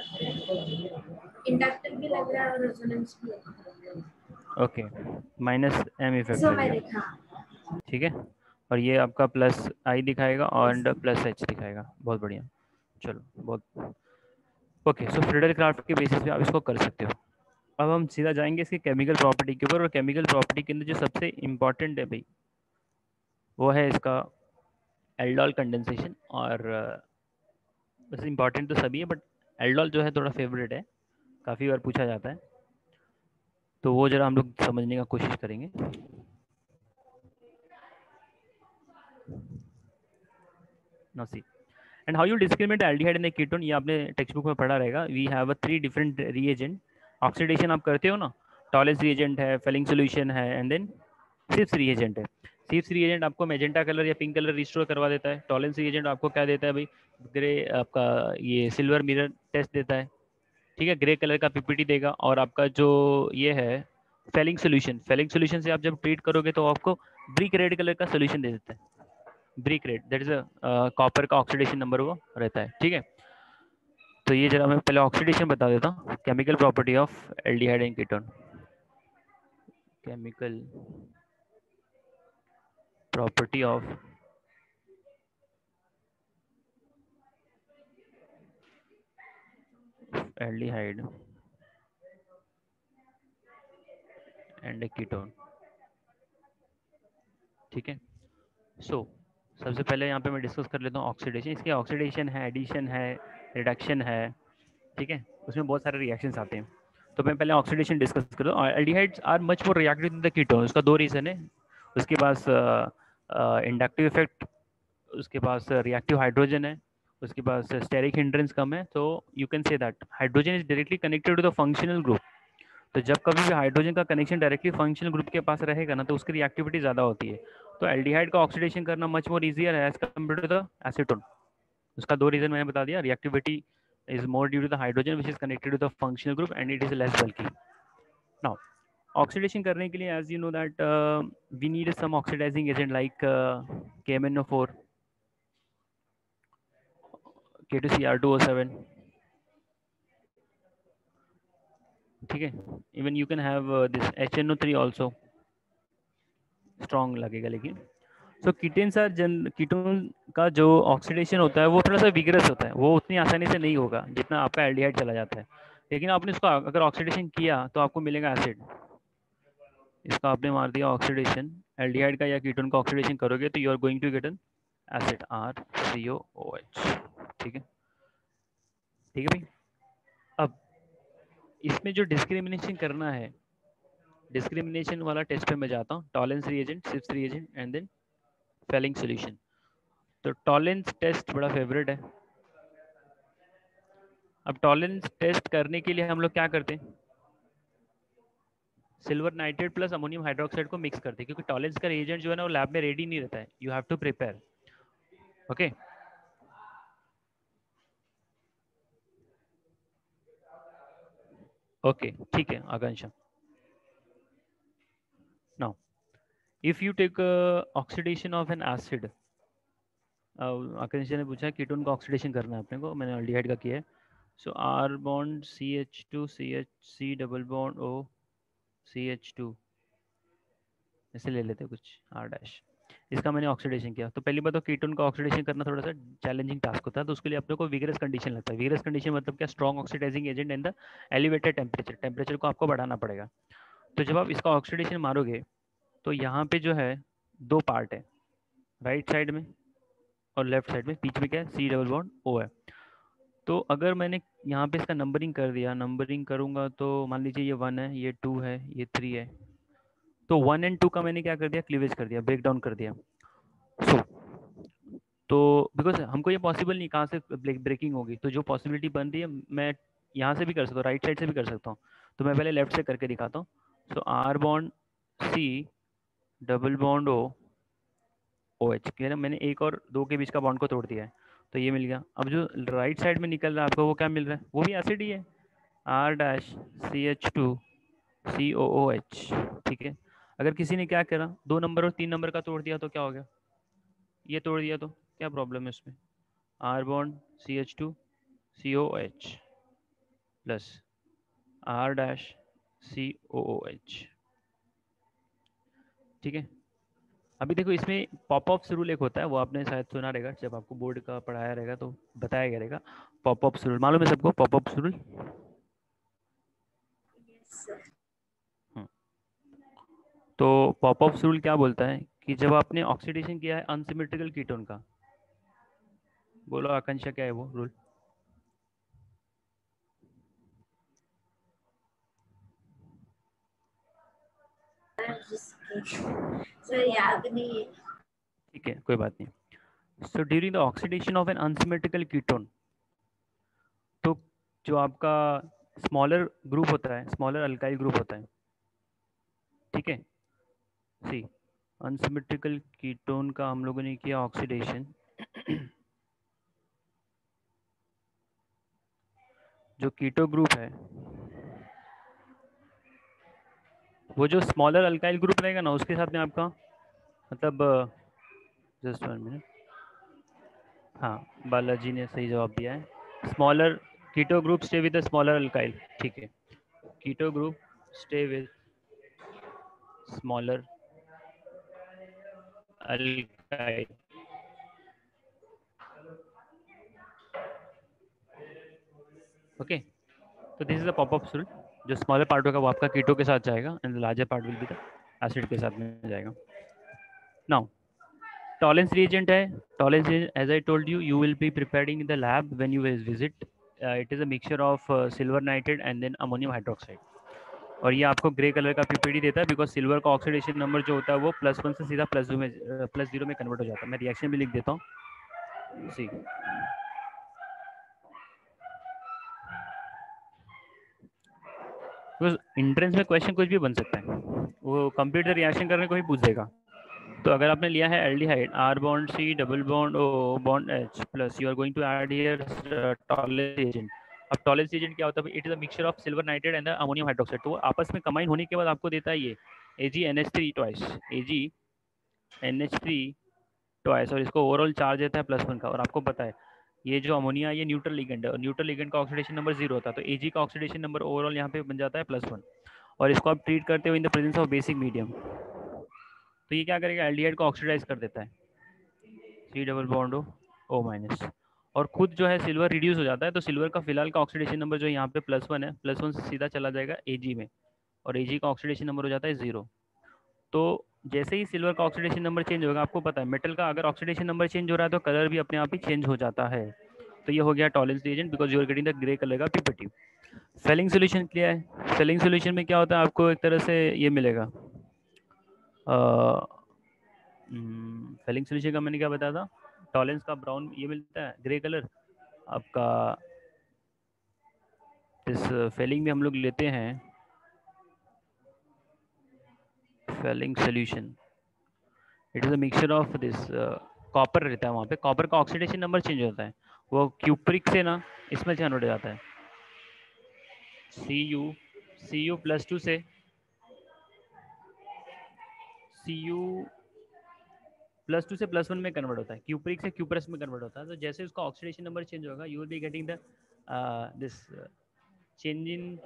इंडक्टिव भी लग रहा है और रेजोनेंस भी लग रहा है। Okay, minus M effect so मैं लगेगा, देखा। ठीक है। और ये आपका प्लस आई दिखाएगा और प्लस एच दिखाएगा, बहुत बढ़िया। चलो बहुत ओके। सो फ्रीडल क्राफ्ट के बेसिस पे आप इसको कर सकते हो। अब हम सीधा जाएंगे इसकी केमिकल प्रॉपर्टी के ऊपर, और केमिकल प्रॉपर्टी के अंदर जो सबसे इम्पॉर्टेंट है भाई वो है इसका एल्डोल कंडेंसेशन। और वैसे इम्पॉर्टेंट तो सभी है बट एल्डोल जो है थोड़ा फेवरेट है, काफ़ी बार पूछा जाता है, तो वो जरा हम लोग समझने का कोशिश करेंगे। Now see and how you discriminate aldehyde and ketone, ये आपने टेक्स्ट बुक में पढ़ा रहेगा। We have a 3 different reagent. Oxidation आप करते हो ना, टॉलेंस रिएजेंट है, फेलिंग सोल्यूशन है, एंड देन सिप्स रिएजेंट है। सिप्स रिएजेंट आपको मेजेंटा कलर या पिंक कलर रिस्टोर करवा देता है। टॉलेंस रिएजेंट आपको क्या देता है भाई, ग्रे आपका ये सिल्वर मिरर टेस्ट देता है, ठीक है, ग्रे कलर का पीपीटी देगा। और आपका जो ये है फेलिंग सोल्यूशन, फेलिंग सोल्यूशन से आप जब ट्रीट करोगे तो आपको ब्रिक रेड कलर का सोल्यूशन दे देता है। Brick read that is a copper का ऑक्सीडेशन नंबर वो रहता है, ठीक है। तो ये जरा मैं पहले ऑक्सीडेशन बता देता हूँ, chemical property of aldehyde and ketone. Chemical property of aldehyde and ketone, ठीक है। सो सबसे पहले यहाँ पे मैं डिस्कस कर लेता हूँ ऑक्सीडेशन। इसके ऑक्सीडेशन है, एडिशन है, रिडक्शन है, ठीक है, उसमें बहुत सारे रिएक्शंस आते हैं। तो मैं पहले ऑक्सीडेशन डिस्कस कर रहा हूँ। Aldehydes are much more reactive in the ketone, उसका 2 रीज़न है। उसके पास इंडक्टिव इफेक्ट, उसके पास रिएक्टिव हाइड्रोजन है, उसके पास स्टेरिक हिंड्रेंस कम है। तो you can say that hydrogen is directly connected to the functional group. तो जब कभी भी हाइड्रोजन का कनेक्शन डायरेक्टली फंक्शनल ग्रुप के पास रहेगा ना, तो उसकी रिएक्टिविटी ज़्यादा होती है। तो एल्डिहाइड का ऑक्सीडेशन करना मच मोर ईजियर है as compare to the acetone. उसका 2 रीजन मैंने बता दिया, reactivity is more due to the hydrogen which is connected to the functional group and it is less bulky. Now oxidation करने के लिए as you know that we need some oxidizing agent like KMnO4, K2Cr2O7, ठीक है। even you can have this HNO3 also, strong लगेगा लेकिन। सो कीटेन्स are ketone का जो oxidation होता है वो थोड़ा सा विगरस होता है, वो उतनी आसानी से नहीं होगा जितना आपका एल्डिहाइड चला जाता है। लेकिन आपने इसको अगर ऑक्सीडेशन किया तो आपको मिलेगा एसिड। इसका आपने मार दिया ऑक्सीडेशन, एल्डिहाइड का या कीटोन का ऑक्सीडेशन करोगे तो you are going to get an acid RCOOH, ठीक है, ठीक है भाई। अब इसमें जो डिस्क्रिमिनेशन करना है, डिस्क्रिमिनेशन वाला टेस्ट पे मैं जाता हूँ। Tollens reagent, Schiff's reagent and then Fehling solution. तो टॉलेंस टेस्ट बड़ा फेवरेट है। अब टॉलेंस टेस्ट करने के लिए हम लोग क्या करते हैं, silver nitrate plus ammonium hydroxide को मिक्स करते हैं, क्योंकि टॉलेंस का रिएजेंट जो है ना वो लैब में रेडी नहीं रहता है, you have to prepare, okay. Okay ठीक है Akanksha. Now if you take oxidation of an acid, Akanksha ने पूछा कीटोन का ऑक्सीडेशन करना है अपने को, मैंने एल्डिहाइड का किया है। सो R bond CH2 CH, C double bond O CH2, ऐसे ले लेते कुछ R', इसका मैंने ऑक्सीडेशन किया। तो पहली बात तो कीटोन का ऑक्सीडेशन करना थोड़ा सा चैलेंजिंग टास्क होता है, तो उसके लिए अपने को विगरस कंडीशन लगता है। विगरस कंडीशन मतलब क्या, strong oxidising agent in the elevated temperature, temperature को आपको बढ़ाना पड़ेगा। तो जब आप इसका ऑक्सीडेशन मारोगे तो यहाँ पे जो है 2 पार्ट है, राइट साइड में और लेफ्ट साइड में, बीच में क्या है C डबल बॉन्ड O है। तो अगर मैंने यहाँ पे इसका नंबरिंग कर दिया, नंबरिंग करूँगा तो मान लीजिए ये 1 है, ये 2 है, ये 3 है। तो 1 एंड 2 का मैंने क्या कर दिया, क्लीवेज कर दिया, ब्रेक डाउन कर दिया। सो तो बिकॉज हमको ये पॉसिबल नहीं, कहाँ से ब्रेकिंग होगी, तो जो पॉसिबिलिटी बन रही है मैं यहाँ से भी कर सकता हूँ, राइट साइड से भी कर सकता हूँ। तो मैं पहले लेफ्ट से करके दिखाता हूँ। सो R bond C double bond O OH के ना, मैंने 1 और 2 के बीच का बॉन्ड को तोड़ दिया है, तो ये मिल गया। अब जो राइट साइड में निकल रहा है आपको वो क्या मिल रहा है, वो भी एसिड ही है, R-CH2COOH। ठीक है, अगर किसी ने क्या करा 2 नंबर और 3 नंबर का तोड़ दिया तो क्या हो गया, ये तोड़ दिया तो क्या प्रॉब्लम है उसमें, R bond CH2COH plus R-COOH। ठीक है, अभी देखो इसमें पॉप ऑफ रूल एक होता है, वो आपने शायद सुना रहेगा, जब आपको बोर्ड का पढ़ाया रहेगा तो बताया गया रहेगा। पॉप ऑफ रूल मालूम है सबको, pop of rule? Yes, sir. तो पॉप ऑफ रूल क्या बोलता है कि जब आपने ऑक्सीडेशन किया है अनसिमेट्रिकल कीटोन का, बोलो आकांक्षा क्या है वो रूल? सर याद नहीं है। ठीक है, कोई बात नहीं। So during the oxidation of N unsymmetrical ketone, तो जो आपका स्मॉलर ग्रुप होता है, स्मॉलर अल्काइल ग्रुप होता है, ठीक है, सी अनसिमेट्रिकल कीटोन का हम लोगों ने किया ऑक्सीडेशन, जो कीटो ग्रुप है वो जो स्मॉलर अल्काइल ग्रुप रहेगा ना उसके साथ में आपका मतलब, जस्ट 1 मिनट, हाँ बालाजी ने सही जवाब दिया है, smaller keto group stay with smaller alkyl. ठीक है, keto group stay with smaller alkyl. Okay, तो this is the Popoff rule, जो स्मॉलर पार्ट होगा वो आपका कीटो के साथ जाएगा and the larger part will be the acid के साथ में जाएगा। नाउ टॉलेंस रिएजेंट है, Tollens as I told you, you will be preparing in the lab when you visit. It is a mixture of silver nitrate and then ammonium hydroxide, और ये आपको grey colour का पीपीडी देता है because silver का oxidation number जो होता है वो +1 से सीधा +0 में कन्वर्ट हो जाता है। मैं रिएक्शन भी लिख देता हूँ, सी बिकॉज इंट्रेंस में क्वेश्चन कुछ भी बन सकता है, वो कंप्यूटर रिएक्शन करने को ही पूछ देगा। तो अगर आपने लिया है aldehyde R bond C double bond O bond H plus, you are going to add here Tollens agent. अब टॉलेंस एजेंट क्या होता है, it is a mixture of silver nitrate and ammonium hydroxide, तो आपस में कंबाइन होने के बाद आपको देता है ये AgNH3 ट्वाइस, AgNH3 ट्वाइस, और इसको ओवरऑल चार्ज देता है +1 का। और आपको पता है ये जो अमोनिया ये न्यूट्रल लिगेंड है, और न्यूट्रल लिगेंड का ऑक्सीडेशन नंबर 0 होता है, तो Ag का ऑक्सीडेशन नंबर ओवरऑल यहाँ पे बन जाता है +1, और इसको आप ट्रीट करते हो इन the presence of basic medium, तो ये क्या करेगा एल्डिहाइड को ऑक्सीडाइज कर देता है, C double bond O minus, और खुद जो है सिल्वर रिड्यूस हो जाता है, तो सिल्वर का फिलहाल का ऑक्सीडेशन नंबर जो यहाँ पे +1 है, +1 से सीधा चला जाएगा Ag में, और Ag का ऑक्सीडेशन नंबर हो जाता है 0। तो जैसे ही सिल्वर का ऑक्सीडेशन नंबर चेंज होगा, आपको पता है मेटल का अगर ऑक्सीडेशन नंबर चेंज हो रहा है तो कलर भी अपने आप ही चेंज हो जाता है। तो ये हो गया Tollens reagent because you are getting the grey colour का पीपीटी। फेलिंग सोल्यूशन क्या है, फेलिंग सोल्यूशन में क्या होता है, आपको एक तरह से ये मिलेगा, फेलिंग सोल्यूशन का मैंने क्या बताया था, टॉलेंस का ब्राउन ये मिलता है ग्रे कलर आपका। इस फेलिंग में हम लोग लेते हैं Fehling solution, it is a mixture of this, copper रहता है वहाँ पे, कॉपर का ऑक्सीडेशन नंबर चेंज होता है, वो क्यूप्रिक से ना इसमें कन्वर्ट हो जाता है, Cu+2 से Cu+2 से +1 में कन्वर्ट होता है, क्यूप्रिक से क्यूप्रस में कन्वर्ट होता है। तो जैसे उसका ऑक्सीडेशन नंबर चेंज होगा you will be getting the this change in,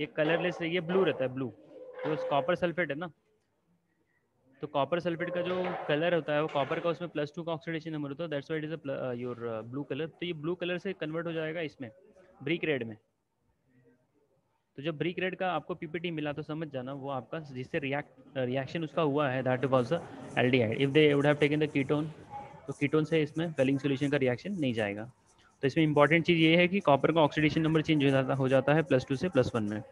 ये कलरलेस, ये ब्लू रहता है, ब्लू, तो कॉपर सल्फेट है ना, तो कॉपर सल्फेट का जो कलर होता है वो कॉपर का उसमें +2 का ऑक्सीडेशन नंबर होता है, that's why it is your blue colour. तो ये ब्लू कलर से कन्वर्ट हो जाएगा इसमें ब्रिक रेड में। तो जब ब्रिक रेड का आपको पीपीटी मिला तो समझ जाना वो आपका जिससे रिएक्शन उसका हुआ है that was aldehyde. If they would have taken the ketone, तो कीटोन से इसमें फेलिंग सॉल्यूशन का रिएक्शन नहीं जाएगा। तो इसमें इंपॉर्टेंट चीज़ ये है कि कॉपर का ऑक्सीडेशन नंबर चेंज हो जाता है +2 से +1 में।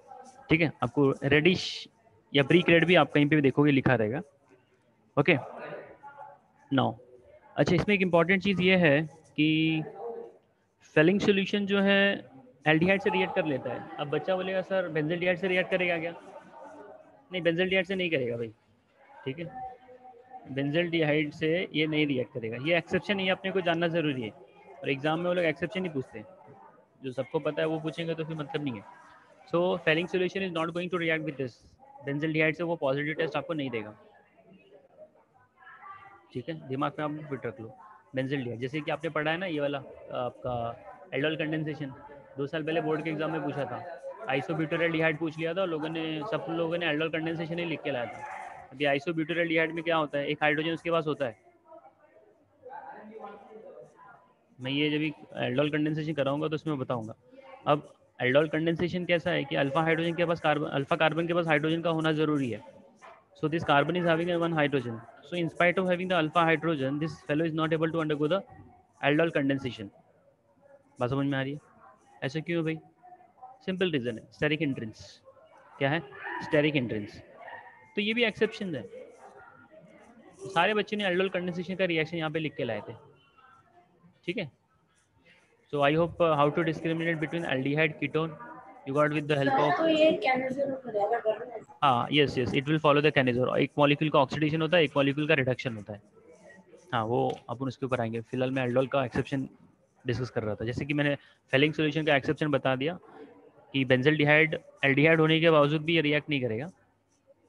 ठीक है, आपको रेडिश या ब्रिक रेड भी आप कहीं पे भी देखोगे लिखा रहेगा। ओके नाउ, अच्छा इसमें एक इम्पॉर्टेंट चीज़ ये है कि फेलिंग सॉल्यूशन जो है एल्डिहाइड से रिएक्ट कर लेता है। अब बच्चा बोलेगा सर बेंजल्डिहाइड से रिएक्ट करेगा क्या? नहीं, बेंजल्डिहाइड से नहीं करेगा भाई, ठीक है। बेंजल्डिहाइड से ये नहीं रिएक्ट करेगा, ये एक्सेप्शन है, ये अपने को जानना जरूरी है। और एग्जाम में वो लोग एक्सेप्शन ही पूछते हैं, जो सबको पता है वो पूछेंगे तो फिर मतलब नहीं है। So Fehling solution is not going to react with this benzaldehyde से, वो पॉजिटिव टेस्ट आपको नहीं देगा। ठीक है, दिमाग में आप फिट रख लो। बेंजल्डिहाइड जैसे कि आपने पढ़ा है ना, ये वाला आपका एल्डोल कंडेंसेशन 2 साल पहले बोर्ड के एग्जाम में पूछा था, आइसोब्यूटाइलडिहाइड पूछ लिया था, और सब लोगों ने एल्डोल कंडेंसेशन ही लिख के लाया था। अभी आइसोब्यूटाइलडिहाइड में क्या होता है, एक हाइड्रोजन उसके पास होता है। मैं ये जब एल्डोल कंडेंसेशन कराऊंगा तो उसमें बताऊंगा। अब एल्डोल कंडेंसेशन कैसा है कि अल्फा हाइड्रोजन के पास अल्फा कार्बन के पास हाइड्रोजन का होना जरूरी है। So this carbon is having a one hydrogen. So in spite of having the alpha hydrogen, this fellow is not able to undergo the aldol condensation. बात समझ में आ रही है? ऐसा क्यों भाई? सिंपल रीजन है, स्टेरिक हिंड्रेंस। क्या है? Steric hindrance. तो ये भी एक्सेप्शन है। सारे बच्चे ने aldol condensation का रिएक्शन यहाँ पे लिख के लाए थे। ठीक है? So I hope how to discriminate between aldehyde ketone you got with the help sir of तो ये कैनेजरो करेगा। हाँ yes it will follow the Cannizzaro. एक मॉलिक्यूल का ऑक्सीडेशन होता है, एक मॉलिक्यूल का रिडक्शन होता है। हाँ वो अपन उसके ऊपर आएंगे, फिलहाल मैं एल्डोल का एक्सेप्शन डिस्कस कर रहा था। जैसे कि मैंने फेलिंग सॉल्यूशन का एक्सेप्शन बता दिया कि बेंजल्डिहाइड एल्डिहाइड होने के बावजूद भी ये रिएक्ट नहीं करेगा,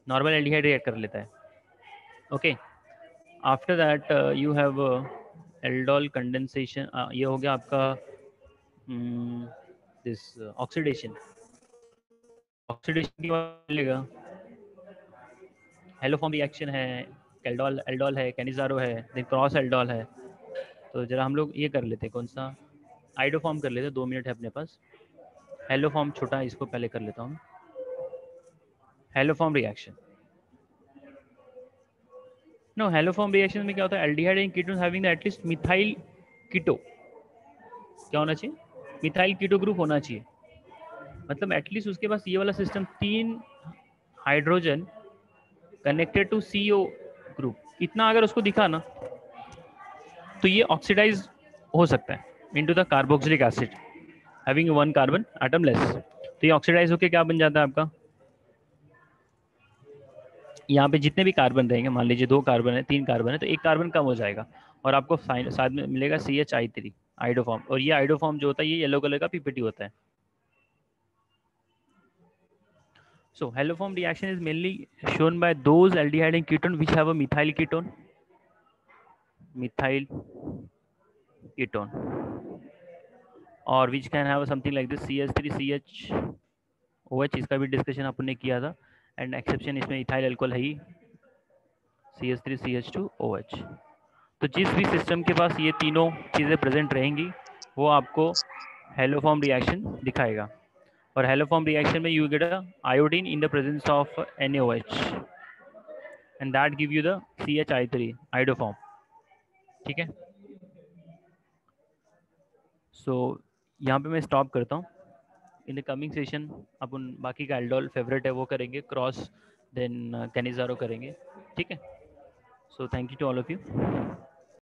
नॉर्मल एल्डिहाइड रिएक्ट कर लेता है। Okay, after that you have aldol condensation, ये हो गया आपका दिस ऑक्सीडेशन। ऑक्सीडेशन के बाद मिलेगा हेलोफॉर्म रिएक्शन है, एल्डोल एल्डोल है, कैनिजारो है, देन क्रॉस एल्डोल है। तो जरा हम लोग ये कर लेते हैं, कौन सा आइडोफॉर्म कर लेते हैं, 2 मिनट है अपने पास। हेलोफॉर्म छोटा है, इसको पहले कर लेता हूँ। Haloform reaction, no haloform reaction में क्या होता है, aldehyde and ketone having the at least methyl keto, क्या होना चाहिए, मिथाइल कीटो ग्रुप होना चाहिए। मतलब एटलीस्ट उसके पास ये वाला system, 3 hydrogen connected to CO group, इतना अगर उसको दिखा ना तो ये ऑक्सीडाइज हो सकता है into the carboxylic acid having 1 carbon atom less. तो ये ऑक्सीडाइज होकर क्या बन जाता है आपका, यहाँ पे जितने भी कार्बन रहेंगे, मान लीजिए 2 कार्बन है, 3 कार्बन है, तो 1 कार्बन कम हो जाएगा और आपको साथ में मिलेगा CH3 आइडोफॉर्म। और ये आइडोफॉर्म जो होता है ये येलो कलर का PPT होता है। So haloform reaction is mainly shown by those aldehyde and ketone which have a methyl ketone, or which can have something like this CH3CHOH, इसका भी डिस्कशन अपन ने किया था। एंड एक्सेप्शन इसमें इथाइल अल्कोहल है ही, CH3CH2OH। तो जिस भी सिस्टम के पास ये तीनों चीज़ें प्रेजेंट रहेंगी वो आपको हेलोफॉर्म रिएक्शन दिखाएगा। और हेलोफॉर्म रिएक्शन में you get a iodine in the presence of NaOH and that give you the CH3 iodoform. ठीक है, सो यहाँ पे मैं स्टॉप करता हूँ। इन द कमिंग सेशन अपन बाकी का एल्डोल फेवरेट है वो करेंगे, क्रॉस देन कैनिजारो करेंगे। ठीक है, so thank you to all of you.